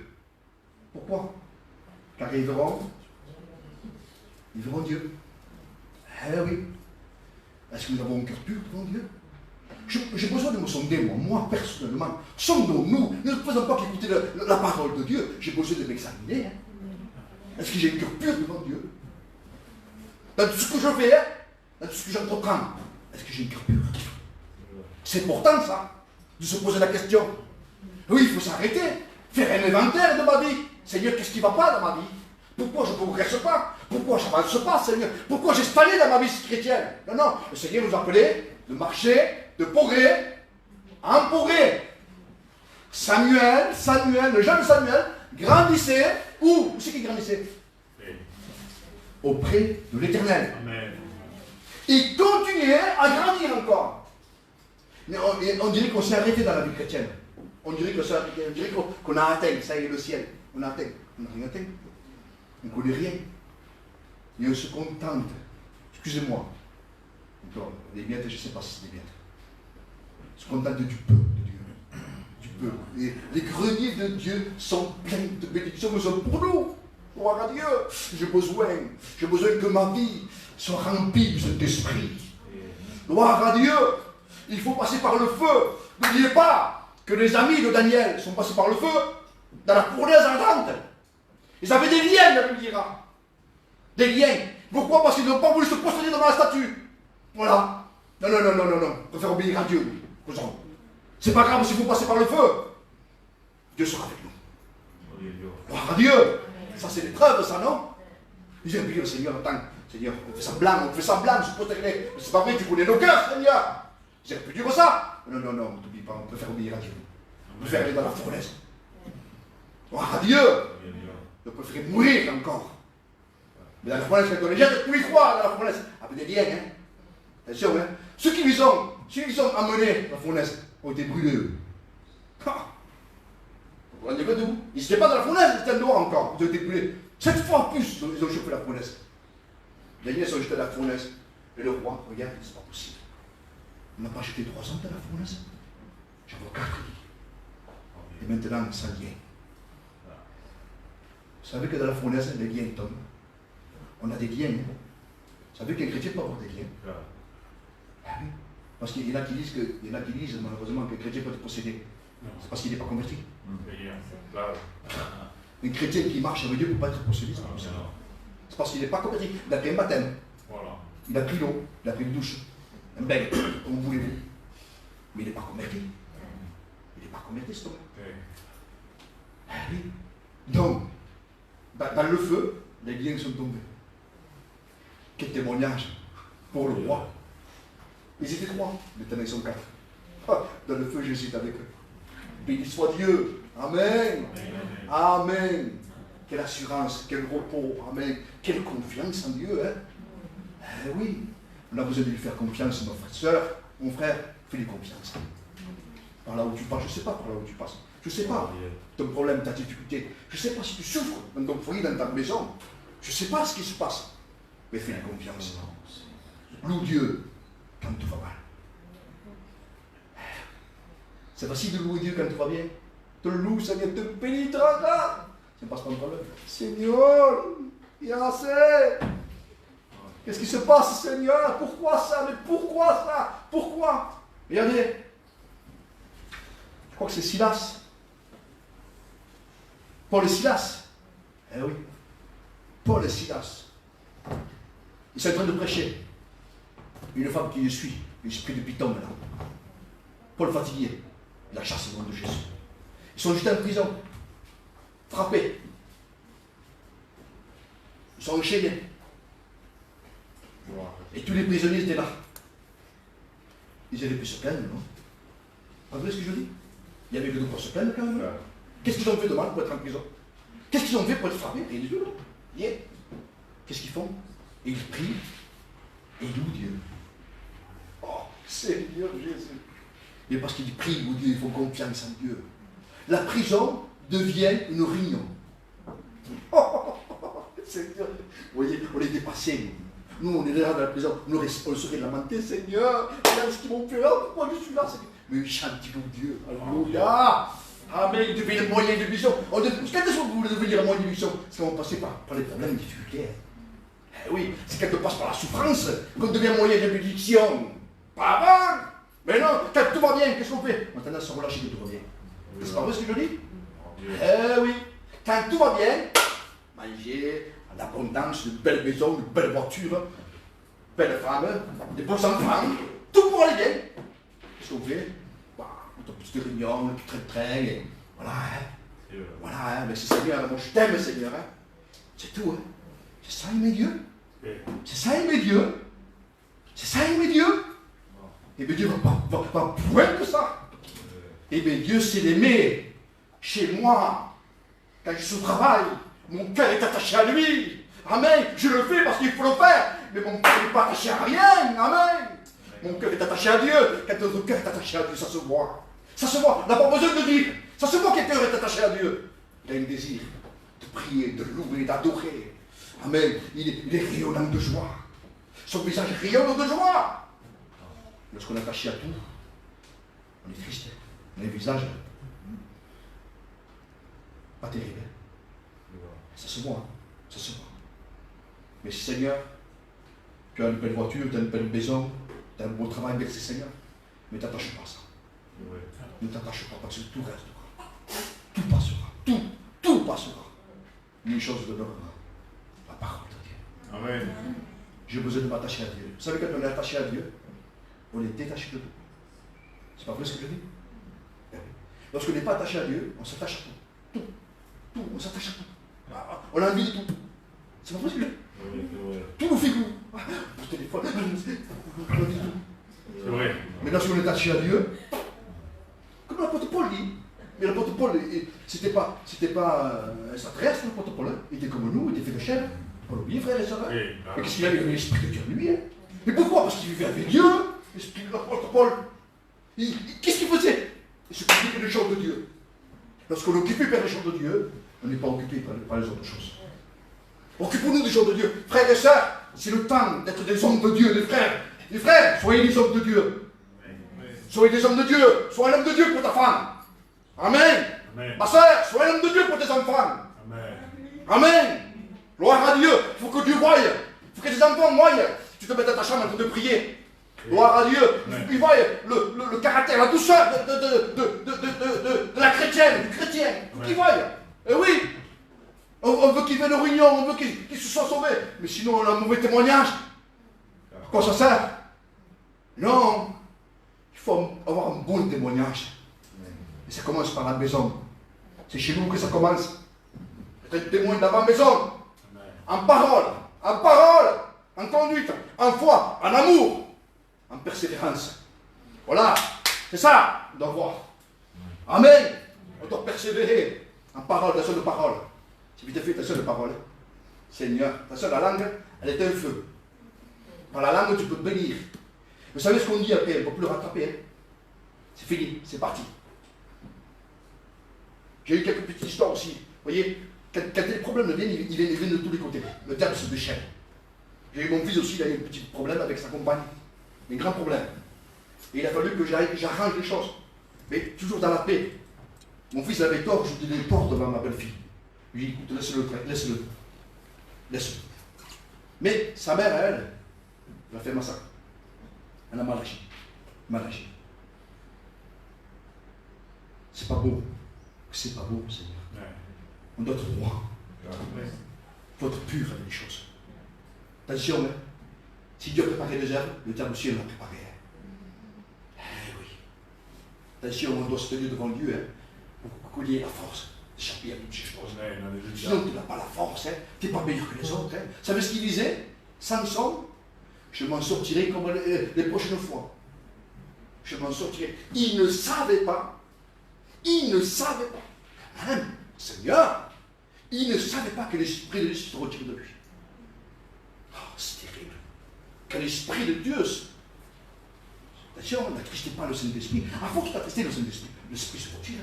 Pourquoi? Car ils verront Dieu. Eh oui. Est-ce que nous avons un cœur pur devant Dieu? J'ai besoin de me sonder, moi personnellement. Sondons-nous. Ne faisons pas qu'écouter la parole de Dieu. J'ai besoin de m'examiner. Hein. Est-ce que j'ai un cœur pur devant Dieu? Dans tout ce que je fais, hein, dans tout ce que j'entreprends, est-ce que j'ai un cœur pur? C'est important ça, de se poser la question. Oui, il faut s'arrêter, faire un inventaire de ma vie. Seigneur, qu'est-ce qui ne va pas dans ma vie? Pourquoi je ne progresse pas? Pourquoi je n'avance pas, Seigneur? Pourquoi j'ai stagné dans ma vie chrétienne? Non, non, le Seigneur nous appelait de marcher, de progrès en progrès. Samuel, le jeune Samuel, grandissait où? Où c'est qu'il grandissait? Auprès de l'Éternel. Amen. Il continuait à grandir encore. Mais on dirait qu'on s'est arrêté dans la vie chrétienne. On dirait qu'on a atteint, ça y est, le ciel. On a atteint. On n'a rien atteint. On ne connaît rien. Et on se contente. Excusez-moi. Encore, les miettes, je ne sais pas si c'est des miettes. On se contente du peu de Dieu. Du peu. Et les greniers de Dieu sont pleins de bénédictions. Nous sommes pour nous. Gloire à Dieu. J'ai besoin que ma vie soit remplie de cet esprit. Gloire à Dieu. Il faut passer par le feu. N'oubliez pas que les amis de Daniel sont passés par le feu dans la fournaise ardente. Ils avaient des liens, la Bible dira. Des liens. Pourquoi? Parce qu'ils n'ont pas voulu se prosterner devant la statue. Voilà. Non. On préfère obéir à Dieu. C'est pas grave s'il faut passer par le feu. Dieu sera avec nous. Gloire à Dieu. Ça, c'est l'épreuve, ça, non? Ils disent, le Seigneur, attends, Seigneur, on fait semblant, se prosterner. Mais c'est pas vrai, tu connais nos cœurs, Seigneur. C'est plus dur que ça. Non, on t'oublie pas, on préfère obéir à Dieu. On préfère aller dans la fournaise. Gloire à Dieu. On préfère mourir encore. Mais dans la fournaise, quand on les jette, tous les trois dans la fournaise, avec des liens, hein. Attention, hein. Ceux qui les ont amenés dans la fournaise ont été brûlés, eux. Vous rendez compte d'où? Ils n'étaient pas dans la fournaise, ils étaient dehors encore. Ils ont été brûlés. 7 fois plus, ils ont chauffé la fournaise. Les liens sont jetés dans la fournaise. Et le roi, regarde, c'est pas possible. On n'a pas jeté 3 ans dans la fournaise. J'en vois 4. Et maintenant, sans lien. Vous savez que dans la fournaise, les liens tombent. On a des liens. Hein. Vous savez qu'un chrétien peut avoir des liens. Ah oui. Parce qu'il y en a qui disent malheureusement qu'un chrétien peut être possédé. C'est parce qu'il n'est pas converti. Un chrétien qui marche avec Dieu ne peut pas être possédé. C'est parce qu'il n'est pas converti. Il a pris un baptême. Voilà. Il a pris l'eau. Il a pris une douche. Un bain, comme vous voulez. Mais il n'est pas converti. Il n'est pas converti, ce homme. Ah oui. Donc, dans le feu, les liens sont tombés. Quel témoignage pour le roi. Ils étaient 3, maintenant ils sont 4. Dans le feu, Jésus est avec eux. Béni soit Dieu. Amen. Amen. Quelle assurance, quel repos. Amen. Quelle confiance en Dieu. Hein? Eh oui. On a besoin de lui faire confiance, mon frère, soeur. Mon frère, fais-lui confiance. Par là où tu passes, je ne sais pas par là où tu passes. Je ne sais pas ton problème, ta difficulté. Je ne sais pas si tu souffres dans ton foyer, dans ta maison. Je ne sais pas ce qui se passe. Mais fais-lui confiance. Loue Dieu quand tout va mal. C'est facile de louer Dieu quand tout va bien. Te loue, Seigneur, te pénétrera. Ça ne passe pas le problème. Seigneur, il y a assez. Qu'est-ce qui se passe, Seigneur? Pourquoi ça? Mais pourquoi ça? Pourquoi? Regardez. Je crois que c'est Silas. Paul et Silas. Eh oui. Paul et Silas. Ils sont en train de prêcher. Une femme qui le suit, l'esprit de Python maintenant. Paul fatigué. Il a chassé le nom de Jésus. Ils sont jetés en prison. Frappés. Ils sont enchaînés. Et tous les prisonniers étaient là. Ils avaient pu se plaindre, non? Vous voyez ce que je dis? Il y avait que de quoi se plaindre quand même. Qu'est-ce qu'ils ont fait de mal pour être en prison? Qu'est-ce qu'ils ont fait pour être frappés? Rien du tout, non? Rien. Qu'est-ce qu'ils font? Et ils prient et ils louent Dieu. Oh, Seigneur Jésus. Mais parce qu'ils prient, louent Dieu, ils font confiance en Dieu. La prison devient une réunion. Oh, Seigneur, vous voyez, on est dépassé. Nous, on est là dans la prison, on serait lamenté, Seigneur, regarde ce qu'ils m'ont fait là, pourquoi je suis là, Seigneur. Mais chantez-nous Dieu, alléluia. Amen, il devient le moyen de vision. Quand est-ce que vous voulez devenir un moyen de vision? C'est quand on passe par les problèmes, les difficultés. Eh oui, c'est quand on passe par la souffrance qu'on devient un moyen de bénédiction. Pas avant. Mais non, quand tout va bien, qu'est-ce qu'on fait? On a tendance à se relâcher que tout va bien. C'est pas vrai ce que je dis? Eh oui, quand tout va bien, manger, en abondance, de belles maisons, de belles voitures, belles femmes, des beaux enfants, tout pour aller bien. Qu'est-ce qu'on fait? On a une petite réunion, une train, et voilà, hein. Voilà, hein. Mais c'est Seigneur, moi je t'aime, Seigneur, hein. C'est tout, hein. C'est ça aimer Dieu. C'est ça aimer Dieu. C'est ça aimer Dieu. Et bien Dieu va pas plus loin que ça. Et bien Dieu c'est l'aimer. Chez moi, quand je suis au travail, mon cœur est attaché à lui. Amen. Je le fais parce qu'il faut le faire. Mais mon cœur n'est pas attaché à rien. Amen. Mon cœur est attaché à Dieu. Quand notre cœur est attaché à Dieu, ça se voit. Ça se voit. On n'a pas besoin de dire. Ça se voit que le cœur est attaché à Dieu. Il a un désir de prier, de louer, d'adorer. Amen. Il est rayonnant de joie. Son visage rayonne de joie. Lorsqu'on est attaché à tout, on est triste. On a un visage pas terrible. Ça se voit. Ça se voit. Mais Seigneur, tu as une belle voiture, tu as une belle maison, tu as un beau travail, merci Seigneur. Mais t'attache pas à ça. Ne t'attache pas parce que tout restera. Tout passera. Tout passera. Une chose demeurera. La parole de Dieu. Amen. J'ai besoin de m'attacher à Dieu. Vous savez, quand on est attaché à Dieu, on est détaché de tout. C'est pas vrai ce que je dis? Lorsqu'on n'est pas attaché à Dieu, on s'attache à tout. Tout, on s'attache à tout. On a envie de tout. C'est pas vrai ce que je dis? Tout nous fait goût. Le téléphone, on a envie de tout. C'est vrai. Mais lorsqu'on est attaché à Dieu, comme l'apôtre Paul dit, mais l'apôtre Paul, c'était pas un extraterrestre, l'apôtre Paul, il était comme nous, il était fait de chair. On l'oublie, frère et sœurs. Mais qu'est-ce qu'il avait? L'esprit de Dieu en lui. Hein. Mais pourquoi? Parce qu'il vivait avec Dieu, l'esprit de l'apôtre Paul. Qu'est-ce qu'il faisait? Il s'occupait des choses de Dieu. Lorsqu'on est occupé par les choses de Dieu, on n'est pas occupé par les autres choses. Occupons-nous des choses de Dieu. Frères et sœurs, c'est le temps d'être des hommes de Dieu, des frères. Les frères, soyez des hommes de Dieu. Soyez des hommes de Dieu. Sois un homme de Dieu pour ta femme. Amen. Ma sœur, sois un homme de Dieu pour tes enfants. Amen. Gloire à Dieu. Il faut que Dieu voie. Il faut que tes enfants voient. Tu te mets dans ta chambre en train de prier. Gloire à Dieu. Il faut qu'ils voient le caractère, la douceur de la chrétienne, du chrétien. Il faut qu'ils voient. Et oui. On veut qu'ils viennent aux réunions, on veut qu'ils se soient sauvés. Mais sinon, on a un mauvais témoignage. À quoi ça sert? Non. Il faut avoir un bon témoignage. Et ça commence par la maison. C'est chez nous que ça commence. Être témoin dans ma maison. En parole, en conduite, en foi, en amour, en persévérance. Voilà. C'est ça, on doit voir. Amen. On doit persévérer en parole, ta seule parole. C'est vite fait ta seule parole. Seigneur, ta seule langue, elle est un feu. Par la langue, tu peux bénir. Vous savez ce qu'on dit après, on ne peut plus le rattraper. Hein? C'est fini, c'est parti. J'ai eu quelques petites histoires aussi. Vous voyez, quand les problèmes viennent, ils viennent de tous les côtés. Le diable se déchaîne. J'ai eu mon fils aussi, il a eu un petit problème avec sa compagne. Un grand problème. Et il a fallu que j'arrange les choses. Mais toujours dans la paix. Mon fils avait tort, je lui donnais tort devant ma belle-fille. Je lui ai dit, écoute, laisse-le. Laisse-le. Mais sa mère, elle a fait massacre. Elle a mal agi. C'est pas beau. C'est pas beau, Seigneur. On doit être droit. Il faut être pur avec les choses. Attention, hein. Si Dieu a préparé les herbes, le diable aussi l'a préparé. Eh oui. Attention, on doit se tenir devant Dieu hein, pour qu'il y ait la force d'échapper à toutes ces choses. Sinon, tu n'as pas la force, hein. Tu n'es pas meilleur que les autres. Hein. Vous savez ce qu'il disait? Samson, je m'en sortirai comme les prochaines fois. Je m'en sortirai. Il ne savait pas. Hein, Seigneur, il ne savait pas que l'esprit de Dieu se retire de lui. Oh, c'est terrible. Que l'esprit de Dieu. Attention, n'attristez pas le Saint-Esprit. À force d'attrister le Saint-Esprit, l'esprit se retire.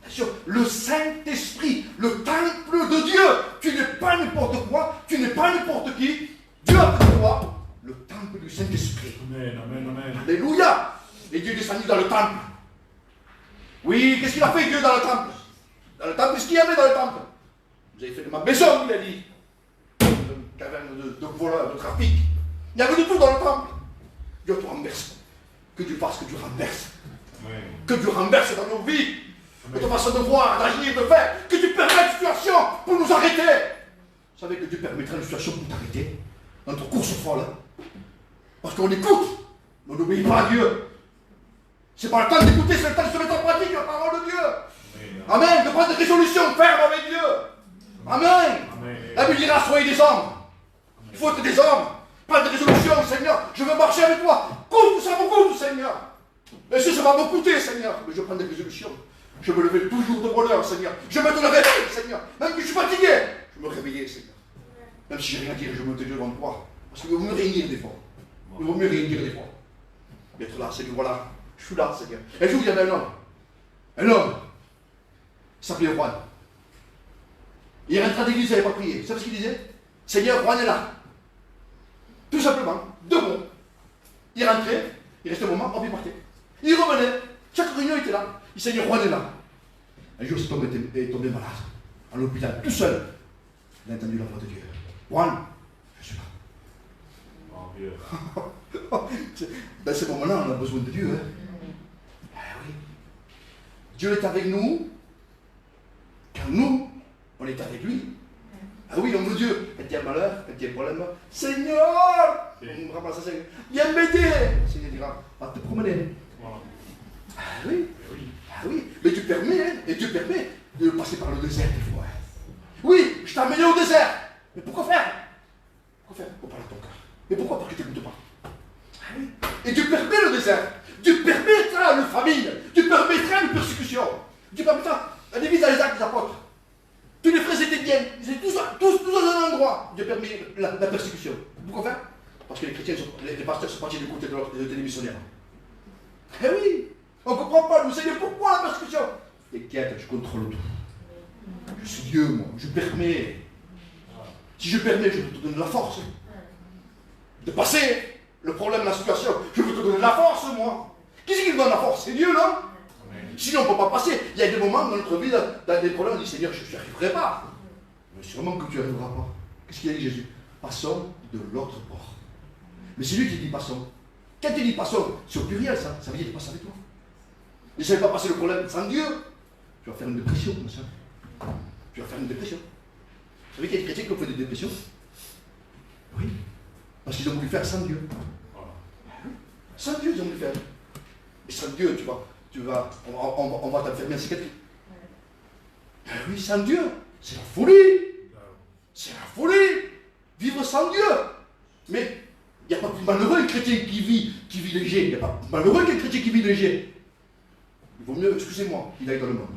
Attention, le Saint-Esprit, le temple de Dieu. Tu n'es pas n'importe quoi, tu n'es pas n'importe qui. Dieu a fait de toi le temple du Saint-Esprit. Amen, amen, amen. Alléluia. Et Dieu est descendu dans le temple. Oui, qu'est-ce qu'il a fait Dieu dans le temple? Dans le temple, qu'est-ce qu'il y avait dans le temple? Vous avez fait de ma maison, il a dit. Une caverne de voleurs, de trafic. Il y avait de tout dans le temple. Dieu te renverse. Que Dieu fasse, que Dieu renverse. Amen. Que Dieu renverse dans nos vies. Notre façon de voir, d'agir, de faire. Que Dieu permette une situation pour nous arrêter. Vous savez que Dieu permettra une situation pour t'arrêter. Notre course folle. Parce qu'on écoute, mais on n'obéit pas à Dieu. C'est pas le temps d'écouter, c'est le temps de se mettre en pratique la parole de Dieu. Amen. De prendre des résolutions fermes avec Dieu. Amen. Amen. La Bible dira, soyez des hommes. Il faut être des hommes. Prendre des résolutions, Seigneur. Je veux marcher avec toi. Coûte, ça me coûte, Seigneur. Et si ça va me coûter, Seigneur, mais je prends des résolutions. Je me lever toujours de bonheur, Seigneur. Je me donne le réveil, Seigneur. Même que je suis fatigué, je me réveiller, Seigneur. Même si j'ai rien à dire, je me tais devant toi. Parce qu'il vaut mieux rien dire des fois. Il vaut mieux rien dire des fois. D'être là, Seigneur, voilà. Je suis là, Seigneur. Un jour, il y avait un homme. Un homme. Il s'appelait Juan. Il rentrait à l'église, il n'avait pas prié. Vous savez ce qu'il disait? Seigneur, Juan est là. Tout simplement, debout. Il rentrait, il restait un moment, hop, il partait. Il revenait. Chaque réunion était là. Il Seigneur, Juan est là. Un jour, cet homme est tombé malade. À l'hôpital, tout seul. Il a entendu la voix de Dieu. Juan, je suis là. Oh, Dieu. Dans ces moments-là, on a besoin de Dieu. Hein? Ah oui. Dieu est avec nous quand nous, on est avec lui. Ah oui, on veut Dieu. Quand il y a un malheur, quand il y a un problème, Seigneur, on me remplace Seigneur, viens m'aider. Le Seigneur dira, va te promener. Voilà. Ah oui. Oui. Ah oui, mais Dieu permet, hein, et Dieu permet de passer par le désert des fois. Oui, je t'ai amené au désert. Mais pourquoi faire? Pourquoi faire? Pour parler à ton cœur. Mais pourquoi? Parce que tu n'écoutes pas. Ah oui. Et Dieu permet le désert. Dieu permettra une famine. Dieu permettra une persécution. Dieu permettra un église dans les actes des apôtres. Tous les frères étaient bien. Ils étaient tous dans un endroit. Dieu permet la persécution. Pourquoi faire? Parce que les chrétiens, les pasteurs sont partis du côté des missionnaires. Eh oui. On ne comprend pas, nous Seigneur, pourquoi la persécution? T'inquiète, je contrôle tout. Je suis Dieu, moi, je permets. Si je permets, je veux te donner la force de passer le problème, la situation. Je veux te donner la force, moi. Qui c'est qui me donne la force? C'est Dieu, non? Amen. Sinon, on ne peut pas passer. Il y a des moments dans notre vie, dans des problèmes, on dit Seigneur, je n'y arriverai pas. Mais sûrement que tu n'y arriveras pas. Qu'est-ce qu'il a dit Jésus? Passons de l'autre bord. Mais c'est lui qui dit passons. Quand il dit passons, c'est au pluriel, ça veut dire qu'il passe avec toi. Il ne savait pas passer le problème sans Dieu. Tu vas faire une dépression, ma soeur. Tu vas faire une dépression. Vous savez qu'il y a des chrétiens qui ont fait des dépressions? Oui. Parce qu'ils ont voulu faire sans Dieu. Voilà. Sans Dieu, ils ont voulu faire. Et sans Dieu, on va t'enfermer en psychiatrie. Oui, sans Dieu, c'est la folie. C'est la folie. Vivre sans Dieu. Mais il n'y a pas plus malheureux qu'un chrétien qui vit léger. Il n'y a pas plus malheureux qu'un chrétien qui vit léger. Il vaut mieux, excusez-moi, qu'il aille dans le monde.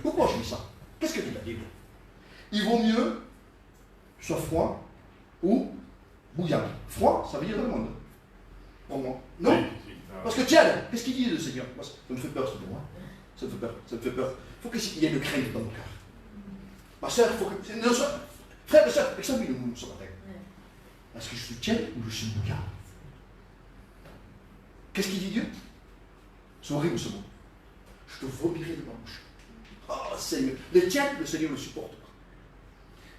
Pourquoi je dis ça? Qu'est-ce que dit la Bible? Il vaut mieux soit froid ou bouillant. Froid, ça veut dire dans le monde. Pour moi. Non? Oui, oui, Parce que tiens, qu'est-ce qu'il dit le Seigneur? Ça me fait peur, ce mot. Ça me fait peur, ça me fait peur. Il faut qu'il y ait une crainte dans nos cœurs. Ma soeur, il faut que. Frère et soeur, examinez-nous ce matin. Est-ce que je suis tiède ou je suis bouillant? Qu'est-ce qu'il dit Dieu? C'est horrible ce mot. Je te vomirai de ma bouche. Oh Seigneur. Les tièdes, le Seigneur le supporte pas.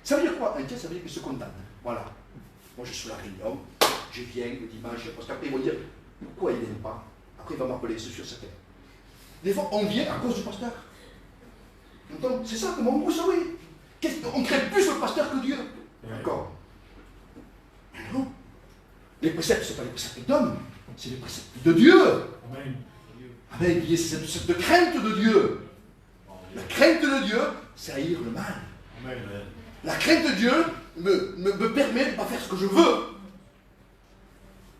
Ça veut dire quoi? Un tiède, ça veut dire qu'il se contente. Voilà. Moi je suis la réunion, je viens le dimanche, parce qu'après ils vont dire pourquoi il n'aime pas. Après il va m'appeler, c'est sûr, certain. Des fois on vient à cause du pasteur. Donc c'est ça que mon goût, ça oui. On crée plus le pasteur que Dieu. D'accord. Mais non. Les préceptes, ce n'est pas les préceptes d'hommes, c'est les préceptes de Dieu. Amen. Amen. Il y a cette crainte de Dieu. La crainte de Dieu, c'est haïr le mal. Amen. La crainte de Dieu me permet de ne pas faire ce que je veux.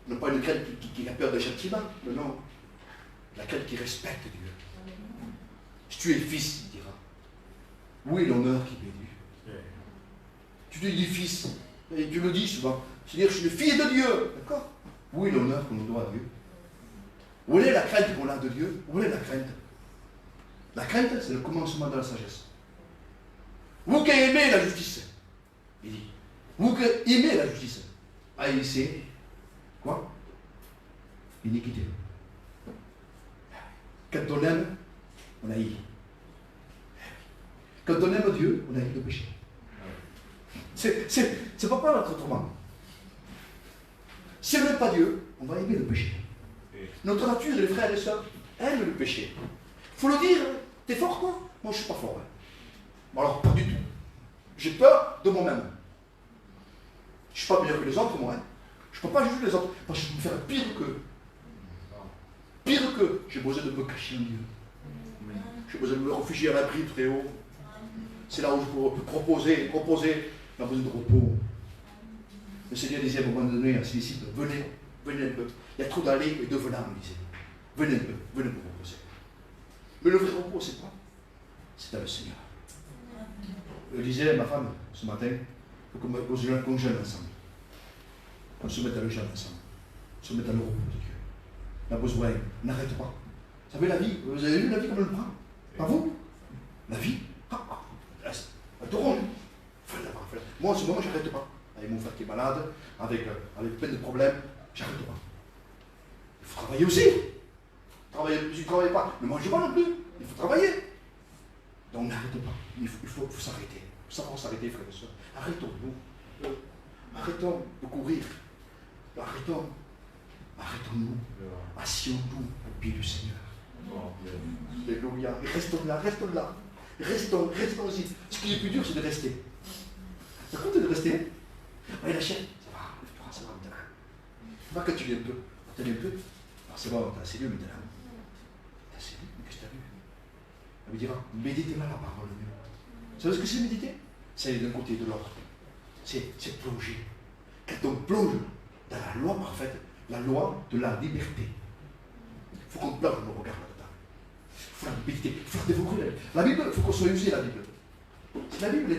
Non pas une crainte qui a peur de châtiment, mais non. La crainte qui respecte Dieu. Si tu es fils, il dira. Où est l'honneur qui m'est dû? Tu te dis fils, et tu le dis souvent. C'est-à-dire, je suis le fils de Dieu. D'accord? Où est l'honneur qu'on nous doit à Dieu? Où est la crainte qu'on a de Dieu? Où est la crainte? La crainte, c'est le commencement de la sagesse. Vous qui aimez la justice, il dit, Vous qui aimez la justice, haïssez quoi? L'iniquité. Quand on aime, on haït. Quand on aime Dieu, on haït le péché. C'est pas notre autrement. Si on n'aime pas Dieu, on va aimer le péché. Notre nature, les frères et sœurs, aiment le péché. Il faut le dire, t'es fort toi? Moi je suis pas fort. Bon, alors pas du tout. J'ai peur de moi-même. Je ne suis pas meilleur que les autres, moi. Je ne peux pas juger les autres, parce que je peux me faire pire qu'eux. Pire qu'eux. J'ai besoin de me cacher en Dieu. J'ai besoin de me réfugier à l'abri très haut. C'est là où je peux proposer. On a besoin de repos. Le Seigneur disait à un moment donné à ses disciples, venez un peu. Il y a trop d'aller et de venant, il disait. Venez un peu, venez vous reposer. Mais le vrai repos, c'est quoi? C'est dans le Seigneur. Je disais à ma femme ce matin, il faut qu'on jeûne ensemble. On se mette à le jeûne ensemble. On se mette à le repos de Dieu. On a besoin, n'arrête pas. Vous savez, la vie, vous avez vu la vie comme elle prend? Pas vous? La vie, elle te ronge. Moi, en ce moment, j'arrête pas. Avec mon frère qui est malade, avec plein de problèmes, j'arrête pas. Il faut travailler aussi. Travailler, si tu ne travailles pas, ne mangez pas non plus. Il faut travailler. Donc n'arrête pas. Il faut s'arrêter. Il faut savoir s'arrêter, frères et sœurs. Arrêtons-nous. Arrêtons de courir. Arrêtons-nous. Assions-nous au pied du Seigneur. Alléluia. Et restons là. Restons-y. Ce qui est plus dur, c'est de rester. Ça compte de rester. Oui, la chaîne, ça va maintenant. Va continuer un peu. Alors c'est bon, t'as assez lu maintenant. T'as assez lu, mais qu'est-ce que t'as lu? Elle me dira, méditez là la parole de Dieu. Vous savez ce que c'est méditer? C'est aller d'un côté et de l'autre. C'est plonger. Quand on plonge dans la loi parfaite, la loi de la liberté, il faut qu'on plonge nos regards là-dedans. Il faut la méditer, il faut la dévorer. La Bible, il faut qu'on soit usé la Bible. Si la Bible,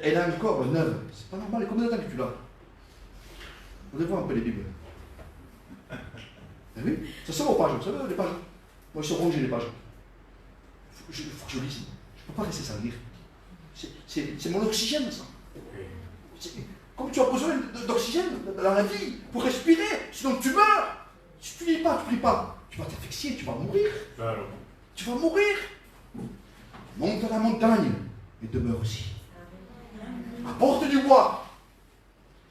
elle a encore un œuvre, c'est pas normal. Combien de temps que tu l'as? Vous devez voir un peu les Bibles. Eh oui, ça sort aux pages, vous savez, les pages. Moi, ils sont rongés, les pages. Il faut que je lise. Je ne peux pas rester sans lire. C'est mon oxygène, ça. Comme tu as besoin d'oxygène dans la vie, pour respirer, sinon tu meurs. Si tu ne lis pas, tu ne pries pas, tu vas t'asphyxier, tu vas mourir. Tu vas mourir. Monte à la montagne et demeure aussi. Apporte du bois.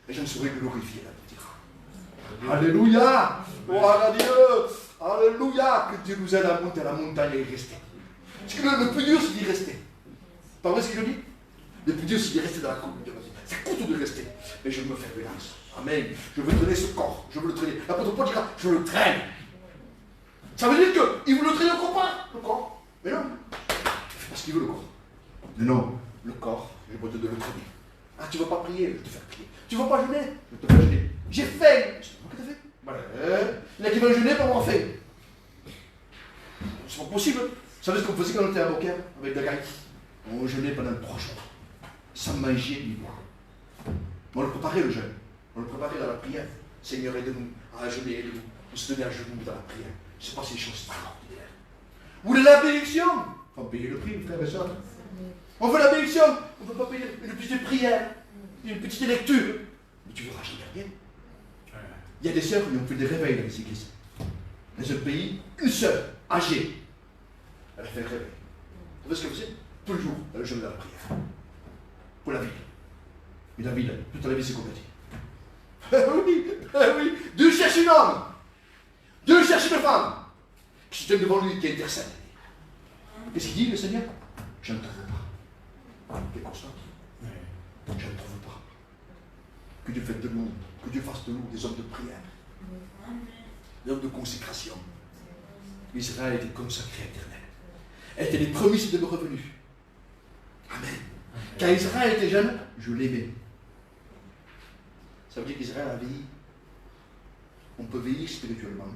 Et je me serai glorifié là, tu diras. Alléluia. Gloire à Dieu. Alléluia. Que Dieu nous aide à monter à la montagne et rester. Parce que le plus dur, c'est d'y rester. Pas vrai ce que je dis? Le plus dur, c'est d'y rester dans la communauté. Ça coûte de rester. Mais je me fais violence. Amen. Je veux traîner ce corps. Je veux le traîner. L'apôtre Paul dira, je le traîne. Ça veut dire qu'il veut le traîner au corps, le corps. Mais non. Parce qu'il veut le corps. Mais non, le corps, j'ai besoin de le traîner. Ah, tu ne vas pas prier, je vais te faire prier. Tu ne vas pas jeûner, je vais te faire jeûner. J'ai faim. C'est moi qui t'ai fait. Voilà. Il y en a qui veulent jeûner pour avoir faim. C'est pas possible. Vous savez ce qu'on faisait quand on était à Beaucaire avec Dagaï? On jeûnait pendant 3 jours. Sans manger ni boire. On le préparait le jeûne. On le préparait dans la prière. Seigneur, aide-nous à jeûner, aide-nous. On se tenait à genoux dans la prière. Je ne sais pas si les choses extraordinaires. Vous voulez la bénédiction? Il faut payer le prix, frère et soeur. On veut la bénédiction, on ne veut pas payer une petite prière, une petite lecture. Mais tu verras jamais rien. Il y a des sœurs qui ont fait des réveils dans les églises. Dans un pays, une sœur, âgée, elle a fait un réveil. Vous savez ce qu'elle faisait? Tous les jours, elle jeûnait dans la prière. Pour la ville. Et la ville, toute la ville s'est convertie. Oui, Dieu cherche un homme. Dieu cherche une femme qui se tient devant lui, qui intercède. Qu'est-ce qu'il dit le Seigneur? Je ne trouve pas. Quelle constante? Je ne trouve pas. Que Dieu fasse de nous, que Dieu fasse de nous des hommes de prière, des hommes de consécration. Israël était consacré à l'Éternel. Elle était les prémices de nos revenus. Amen. Quand Israël était jeune, je l'aimais. Ça veut dire qu'Israël a vieilli. On peut vieillir spirituellement.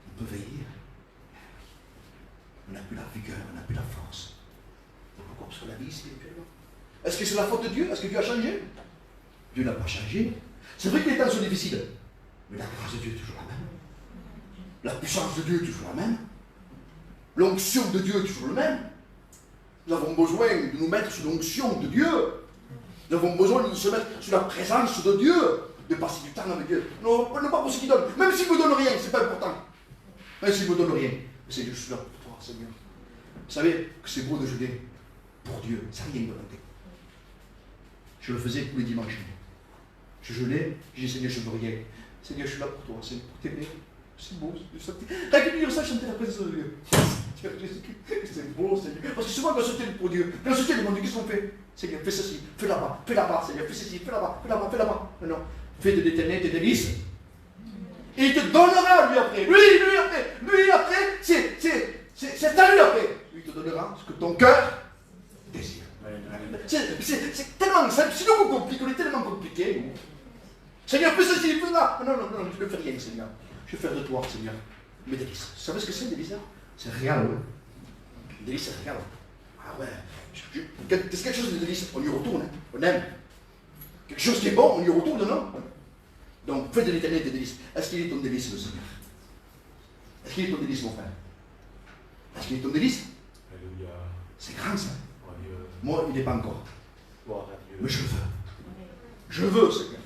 On peut vieillir. On n'a plus la vigueur, on n'a plus la force. Pourquoi? Parce qu'on a vieilli spirituellement. Est-ce que c'est la faute de Dieu? Est-ce que Dieu a changé? Dieu n'a pas changé. C'est vrai que les temps sont difficiles, mais la grâce de Dieu est toujours la même. La puissance de Dieu est toujours la même. L'onction de Dieu est toujours la même. Nous avons besoin de nous mettre sous l'onction de Dieu. Nous avons besoin de se mettre sous la présence de Dieu, de passer du temps avec Dieu. Non, pas pour ce qu'il donne. Même s'il ne me donne rien, ce n'est pas important. Même s'il ne me donne rien. Mais Seigneur, je suis là pour toi, Seigneur. Vous savez que c'est beau de jeûner pour Dieu. Ça n'a rien de volonté. Je le faisais tous les dimanches. Je jeûnais, je disais, Seigneur, je ne veux rien. Seigneur, je suis là pour toi, Seigneur, pour t'aimer. C'est beau. Rien que de dire ça, chanter la présence de Dieu. C'est beau, Seigneur. Parce que souvent, quand on se tient pour Dieu, quand on se tient devant Dieu, qu'est-ce qu'on fait? Seigneur, fais ceci, fais là-bas, Seigneur, fais ceci, fais là-bas, fais là-bas, fais là-bas. Non, fais de l'éternel tes délices. Et il te donnera, lui après. Lui après, c'est à lui après. Lui te donnera ce que ton cœur désire. C'est tellement simple, sinon on complique, on est tellement compliqué. Seigneur, fais ceci, fais là. Non, je ne fais rien, Seigneur. Je vais faire de toi, Seigneur, mes délices. Vous savez ce que c'est, des délices? C'est réel, oui. Une délice, c'est réel. Ah ouais. C'est quelque chose de délice, on y retourne, hein. On aime. Quelque chose qui est bon, on y retourne, non? Donc, fais de l'éternel tes délices. Est-ce qu'il est ton délice, le Seigneur? Est-ce qu'il est ton délice, mon frère? Est-ce qu'il est ton délice? Alléluia. C'est grand, ça. Moi, il n'est pas encore. gloire à Dieu. Mais je veux. Je veux, Seigneur.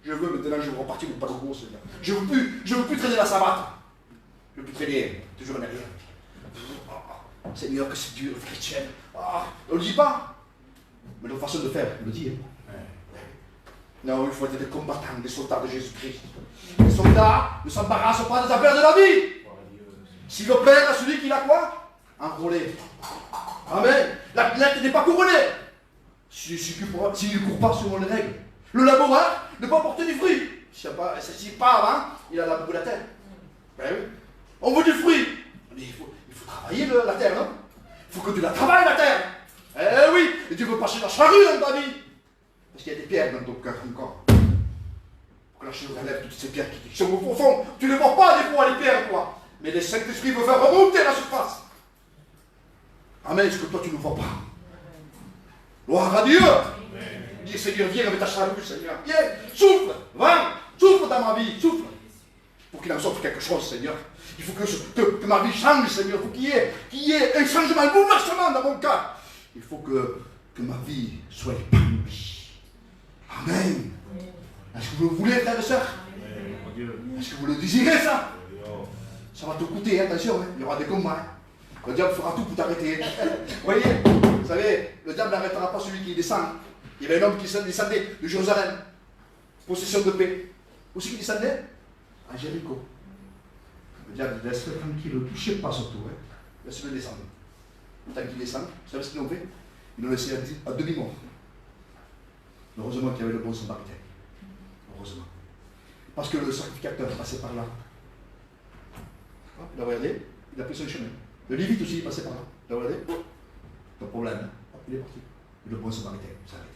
Je veux, maintenant, je veux repartir pour pas de gros, Seigneur. Je veux plus traîner la savate. Je veux plus traîner, toujours en arrière. Seigneur, que c'est dur, chrétienne. On ne le dit pas. Mais notre façon de faire, on le dit. Hein. Non, il faut être des combattants, des soldats de Jésus-Christ. Les soldats ne s'embarrassent pas des affaires de la vie. S'il veut plaire à celui qui l'a quoi? Enrôlé. Amen. L'athlète n'est pas couronné. S'il ne court pas selon les règles. Le laboureur ne peut pas porter du fruit. S'il n'est pas avant, il a labouré la terre. Ben oui. On veut du fruit. Mais il faut travailler la terre, non? Il faut que tu la travailles, la terre. Eh oui. Et tu veux passer la charrue dans ta vie. Parce qu'il y a des pierres dans ton cœur encore. Pour que la charrue enlève toutes ces pierres qui sont au fond. Tu ne vois pas des fois les pierres, quoi. Mais le Saint-Esprit veut faire remonter la surface. Amen, ce que toi tu ne vois pas. Gloire à Dieu. Dis Seigneur, viens avec ta charrue, Seigneur. Viens, souffle, va, souffle dans ma vie, souffle. Pour qu'il en sorte quelque chose, Seigneur. Il faut que ma vie change, Seigneur. Il faut qu'il y ait un changement, un bouleversement dans mon cœur. Il faut que ma vie soit épanouie. Amen. Est-ce que vous le voulez, frères et sœurs? Est-ce que vous le désirez, ça? Ça va te coûter, attention, hein. Il y aura des combats. Hein. Le diable fera tout pour t'arrêter. Vous voyez, vous savez, le diable n'arrêtera pas celui qui descend. Il y avait un homme qui descendait de Jérusalem, possession de paix. Où est-ce qu'il descendait? À Jéricho. Le diable dit, laisse-le tranquille, ne touchez pas surtout. Hein. Laisse-le descendre. Tant qu'il descend, vous savez ce qu'ils ont fait? Ils l'ont laissé à demi-mort. Heureusement qu'il y avait le bon samaritain. Heureusement. Parce que le sacrificateur passait par là. Il a regardé, il a pris son chemin. Le Lévite aussi, il passait par là. Il a regardé, pas de problème. Hein. Il est parti. Et le bon samaritain s'est arrêté.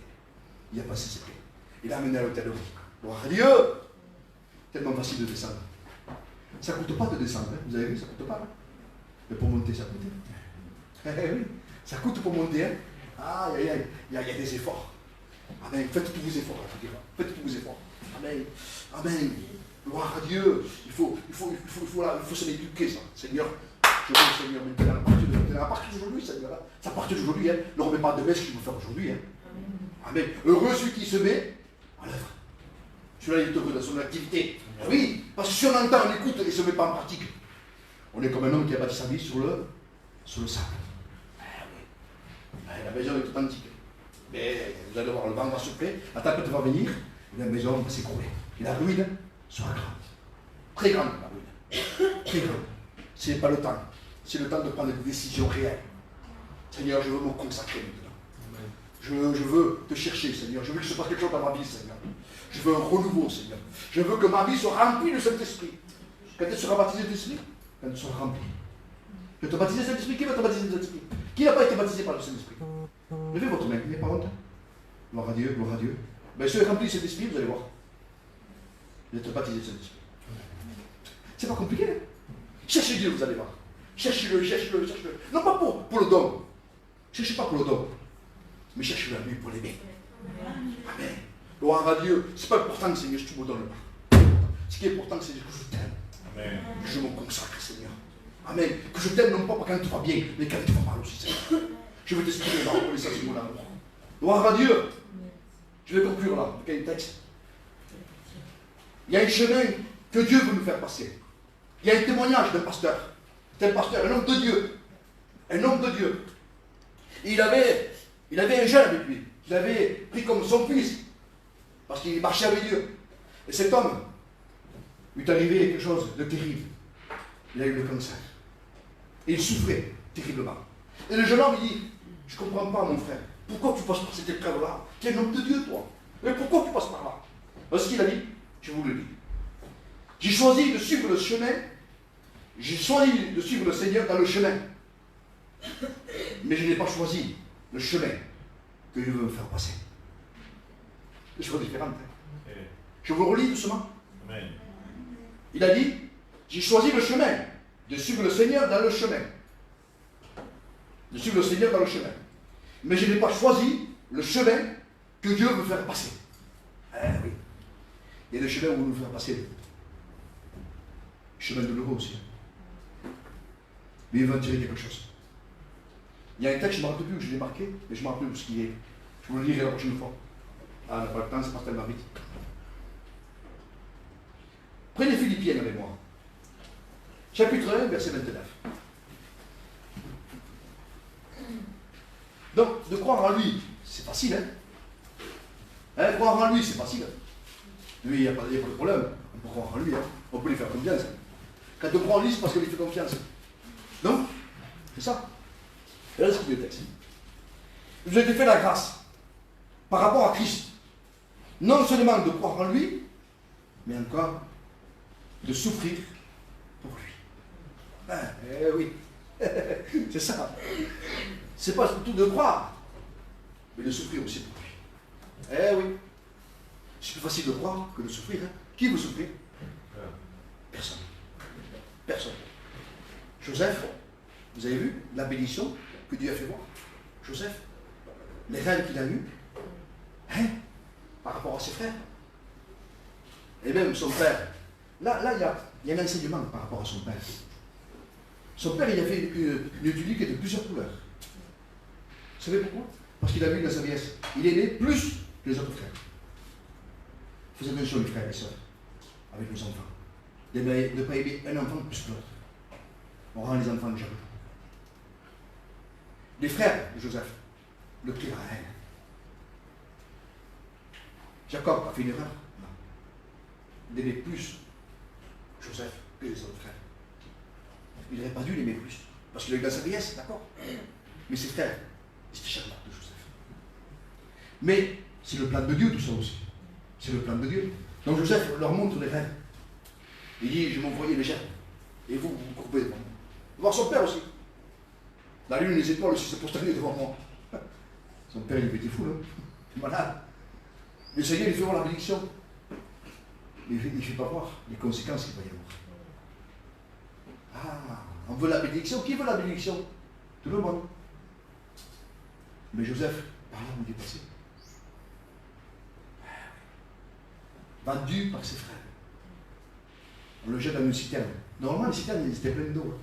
Il a passé ses pieds. Il l'a amené à l'hôtel de vie. Gloire à Dieu! Tellement facile de descendre. Ça ne coûte pas de descendre, hein. Vous avez vu, ça ne coûte pas. Hein. Mais pour monter, ça coûte. Oui, ça coûte pour monter. Hein. Il y a des efforts. Amen. Faites tous vos efforts. Faites tous vos efforts. Amen. Amen. Gloire à Dieu. Il faut se l'éduquer, ça. Seigneur, je veux, Seigneur, maintenant, à partir d'aujourd'hui, Seigneur, à partir d'aujourd'hui, hein, ne remets pas de baisse que je veux faire aujourd'hui. Hein. Amen. Heureux celui qui se met en œuvre. Celui-là, il est heureux dans son activité. Oui, parce que si on entend, on écoute et ne se met pas en pratique, on est comme un homme qui a bâti sa vie sur le sable. La maison est authentique. Mais vous allez voir, le vent va souffler, la tempête va venir, et la maison va s'écrouler. Et la ruine sera grande. Très grande, la ruine. Très grande. Ce n'est pas le temps. C'est le temps de prendre des décisions réelles. Seigneur, je veux me consacrer maintenant. Je veux te chercher, Seigneur. Je veux qu'il se passe quelque chose dans ma vie, Seigneur. Je veux un renouveau, Seigneur. Je veux que ma vie soit remplie de Saint-Esprit. Quand elle sera baptisée de Saint-Esprit, quand elle sera remplie. Je vais te baptiser de Saint-Esprit. Qui va te baptiser de Saint-Esprit? Qui n'a pas été baptisé par le Saint-Esprit? Levez votre main, il n'y a pas honte. Gloire à Dieu, gloire à Dieu. Ben, ceux remplis de Saint-Esprit, vous allez voir. Vous êtes baptisés de Saint-Esprit. C'est pas compliqué, hein? Cherchez Dieu, vous allez voir. Cherchez-le, cherchez-le, cherchez-le. Non pas pour le don. Cherchez pas pour le don. Mais cherchez-le à lui pour l'aimer. Amen. Gloire à Dieu. C'est pas important, Seigneur, si tu me donnes pas. Ce qui est important, c'est que je t'aime. Amen. Que je me consacre, Seigneur. Amen. Que je t'aime non pas quand tu vas bien, mais quand tu vas mal aussi, Seigneur. Je veux t'exprimer la reconnaissance de mon amour. Gloire à Dieu. Je vais conclure là, avec un texte. Il y a un chemin que Dieu veut nous faire passer. Il y a un témoignage d'un pasteur. C'est un pasteur, un homme de Dieu. Un homme de Dieu. Et il avait un jeune avec lui. Il avait pris comme son fils. Parce qu'il marchait avec Dieu. Et cet homme, il est arrivé quelque chose de terrible. Il a eu le cancer. Et il souffrait terriblement. Et le jeune homme, il dit, je ne comprends pas mon frère. Pourquoi tu passes par cette épreuve-là? Tu es un homme de Dieu, toi. Mais pourquoi tu passes par là? Parce qu'il a dit, je vous le dis. J'ai choisi de suivre le chemin. J'ai choisi de suivre le Seigneur dans le chemin. Mais je n'ai pas choisi le chemin que Dieu veut me faire passer. Des choses différentes. Je vous le relis doucement. Amen. Il a dit, j'ai choisi le chemin de suivre le Seigneur dans le chemin. De suivre le Seigneur dans le chemin. Mais je n'ai pas choisi le chemin que Dieu veut faire passer. Oui. Il y a des chemins où il veut faire passer. Le chemin de l'euro aussi. Mais il va en tirer quelque chose. Il y a un texte, je ne me rappelle plus où je l'ai marqué, mais je ne me rappelle plus où ce qu'il est. Je vous le lirai la prochaine fois. Ah, on n'a pas le temps, c'est pas tellement vite. Prenez Philippiens avec moi. Chapitre 1, verset 29. Donc, de croire en lui, c'est facile, hein, croire en lui, c'est facile. Lui, il n'y a pas de problème. On peut croire en lui, hein. On peut lui faire confiance. Quand on croit en lui, c'est parce qu'on lui fait confiance. Donc, c'est ça. Et là, c'est ce qu'il y a le texte. Je vous ai fait la grâce par rapport à Christ. Non seulement de croire en lui, mais encore de souffrir pour lui. Oui. C'est ça. C'est pas tout de croire, mais de souffrir aussi pour lui. Oui. C'est plus facile de croire que de souffrir. Hein. Qui veut souffrir? Personne. Personne. Joseph, vous avez vu la bénédiction que Dieu a fait voir? Joseph, les rêves qu'il a eus, hein, par rapport à ses frères. Et même son père. Là, il y a un enseignement par rapport à son père. Son père, il a fait une tunique de plusieurs couleurs. Vous savez pourquoi? Parce qu'il a vu dans sa vieillesse. Il est né plus que les autres frères. Faites attention, les frères et les sœurs, avec nos enfants. De ne pas aimer un enfant plus que l'autre. On rend les enfants jaloux. Les frères de Joseph le prirent à haine. Jacob a fait une erreur? Non. Il aimait plus Joseph que les autres frères. Il n'aurait pas dû l'aimer plus. Parce qu'il a eu dans sa vieillesse, d'accord? Mais ses frères, ils étaient jaloux de Joseph. Mais c'est le plan de Dieu tout ça aussi. C'est le plan de Dieu. Donc Joseph leur montre les rêves. Il dit, je vais m'envoyer les germes. Et vous, vous vous coupez devant moi. Voir son père aussi. La lune et les étoiles aussi se prosternaient devant moi. Son père, il était fou, là. Il est malade. Le Seigneur, il fait voir la bénédiction. Mais il ne fait pas voir les conséquences qu'il va y avoir. Ah, on veut la bénédiction. Qui veut la bénédiction? Tout le monde. Mais Joseph, par là où il est passé. Vendu par ses frères. On le jette dans une citerne. Normalement, les citernes, elles étaient pleines d'eau.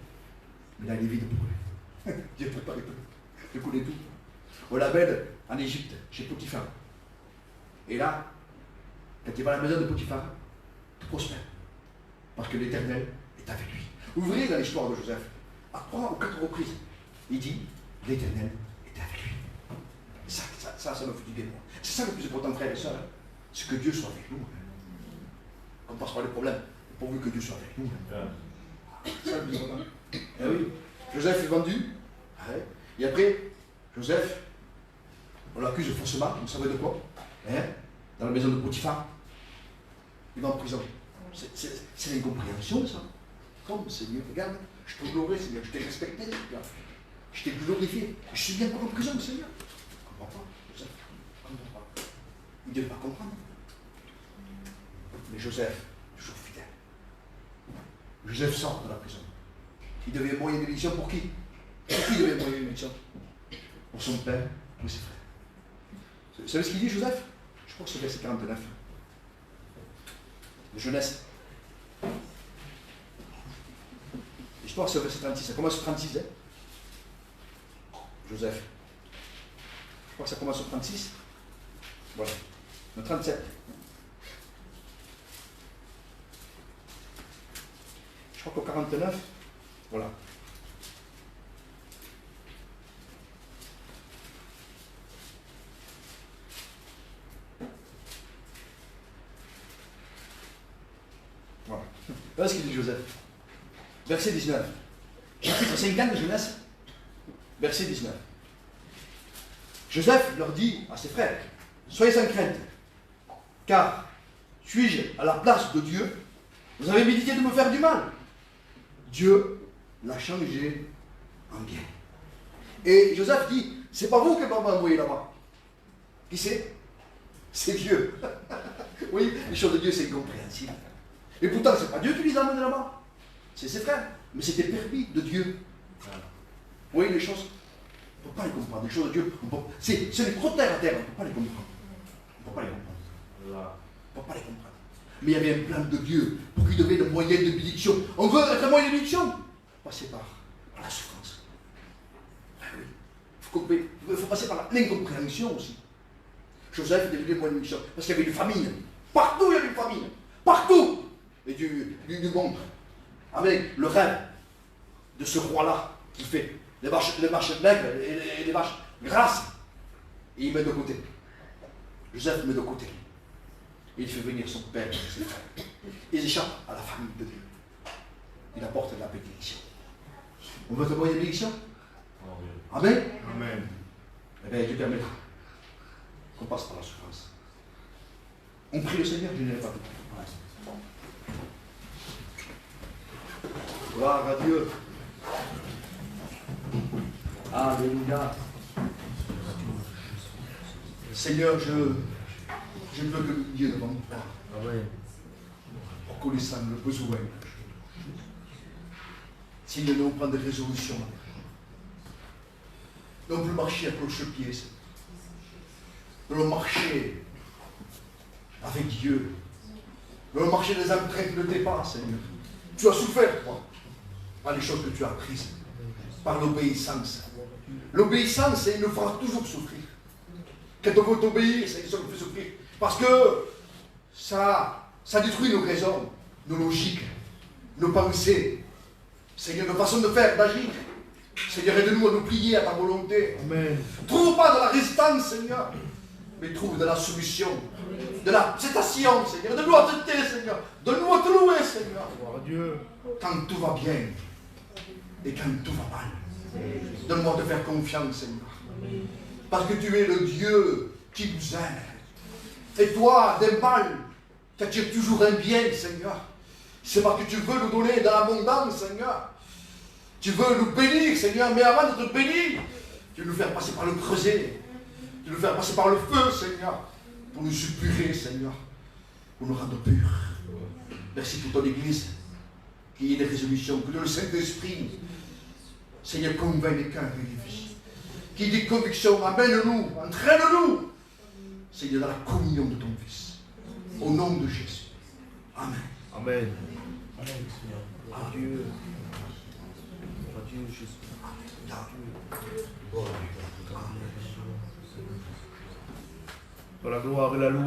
Mais là, il est vide pour lui. Dieu ne peut pas de couler tout. On l'amène en Égypte, chez Potiphar. Et là, quand il va à la maison de Potiphar, tout prospère. Parce que l'Éternel est avec lui. Ouvrez dans l'histoire de Joseph. À 3 ou 4 reprises, il dit, l'Éternel est avec lui. Ça me fait du bien. C'est ça le plus important, frères et sœurs. C'est que Dieu soit avec nous. On passe par les problèmes, pourvu que Dieu soit avec nous. C'est ça le plus important. Eh oui, Joseph est vendu. Et après, Joseph, on l'accuse faussement, vous savez de quoi? Dans la maison de Potiphar. Il va en prison. C'est l'incompréhension, ça. Comme Seigneur, regarde, je te glorifie, Seigneur, je t'ai respecté, je t'ai glorifié. Je suis bien en prison, Seigneur. Je ne comprends pas, Joseph. Je ne comprends pas. Il ne devait pas comprendre. Mais Joseph, toujours fidèle. Joseph sort de la prison. Il devait moyen de bénédiction pour qui? Pour qui il devait moyen de bénédiction? Pour son père, pour ses frères. Vous savez ce qu'il dit, Joseph? Je crois que c'est verset 49. De Genèse. L'histoire, c'est au verset 36. Ça commence au 36, Joseph. Je crois que ça commence au 36. Voilà. Le 37. Je crois qu'au 49, voilà. Voilà. Voilà ce qu'il dit Joseph. Verset 19. Chapitre 50 de Genèse. Verset 19. Joseph leur dit à ses frères, soyez sans crainte, car suis-je à la place de Dieu? Vous avez médité de me faire du mal. Dieu l'a changé en bien. Et Joseph dit, c'est pas vous que papa m'a envoyé là-bas. Qui c'est? C'est Dieu. Oui, les choses de Dieu, c'est incompréhensible. Et pourtant, c'est pas Dieu qui les a amenés là-bas. C'est ses frères. Mais c'était permis de Dieu. Vous voyez les choses? On ne peut pas les comprendre. Les choses de Dieu, c'est les trop terre à terre. On ne peut pas les comprendre. On ne peut pas les comprendre. On ne peut pas les comprendre. Mais il y avait un plan de Dieu pour qu'il devienne un moyen de bénédiction. On veut être un moyen de bénédiction. Passer par la souffrance. Ah oui. Il faut passer par l'incompréhension aussi. Joseph est devenu un moyen de bénédiction. Parce qu'il y avait une famine. Partout, il y avait une famine. Partout. Et du monde. Avec le rêve de ce roi-là qui fait les vaches maigres et les vaches grasses. Et il met de côté. Joseph met de côté. Et il fait venir son père et ses frères. Ils échappent à la famille de Dieu. Il apporte la bénédiction. On veut te moyen de bénédiction? Amen. Amen. Eh bien, Dieu permettra qu'on passe par la souffrance. On prie le Seigneur, je n'irai pas plus. Gloire à Dieu. Alléluia. Seigneur, je ne veux que nous dire devant toi. Amen. Reconnaissant le besoin. Seigneur, nous prendre des résolutions. Nous plus marcher à cloche-pied. Nous allons marcher avec Dieu. Nous allons marcher des entrailles qui ne dépassent, Seigneur. Tu as souffert, toi, par les choses que tu as apprises, par l'obéissance. L'obéissance, il nous fera toujours souffrir. Quand on veut t'obéir, c'est ça qui nous fait souffrir. Parce que ça détruit nos raisons, nos logiques, nos pensées. Seigneur, nos façons de faire, d'agir. Seigneur, aide-nous à nous plier à ta volonté. Amen. Trouve pas de la résistance, Seigneur, mais trouve de la soumission, de l'acceptation, Seigneur, de l'honnêteté, Seigneur. Donne-nous à te louer, Seigneur. Gloire à Dieu. Quand tout va bien et quand tout va mal. Donne-moi de faire confiance, Seigneur. Parce que tu es le Dieu qui nous aime. Et toi, des mal, tu attires toujours un bien, Seigneur. C'est parce que tu veux nous donner de l'abondance, Seigneur. Tu veux nous bénir, Seigneur, mais avant de te bénir, tu veux nous faire passer par le creuset. Tu veux nous faire passer par le feu, Seigneur, pour nous suppurer, Seigneur, pour nous rendre purs. Merci pour ton Église, qu'il y ait des résolutions, que le Saint-Esprit, Seigneur, convainc les cœurs et les vies. Qu'il y ait des convictions, amène-nous, entraîne-nous, Seigneur, dans la communion de ton Fils. Au nom de Jésus. Amen. Amen. Amen, Seigneur. Adieu. Adieu, Jésus. Pour la gloire et la louange.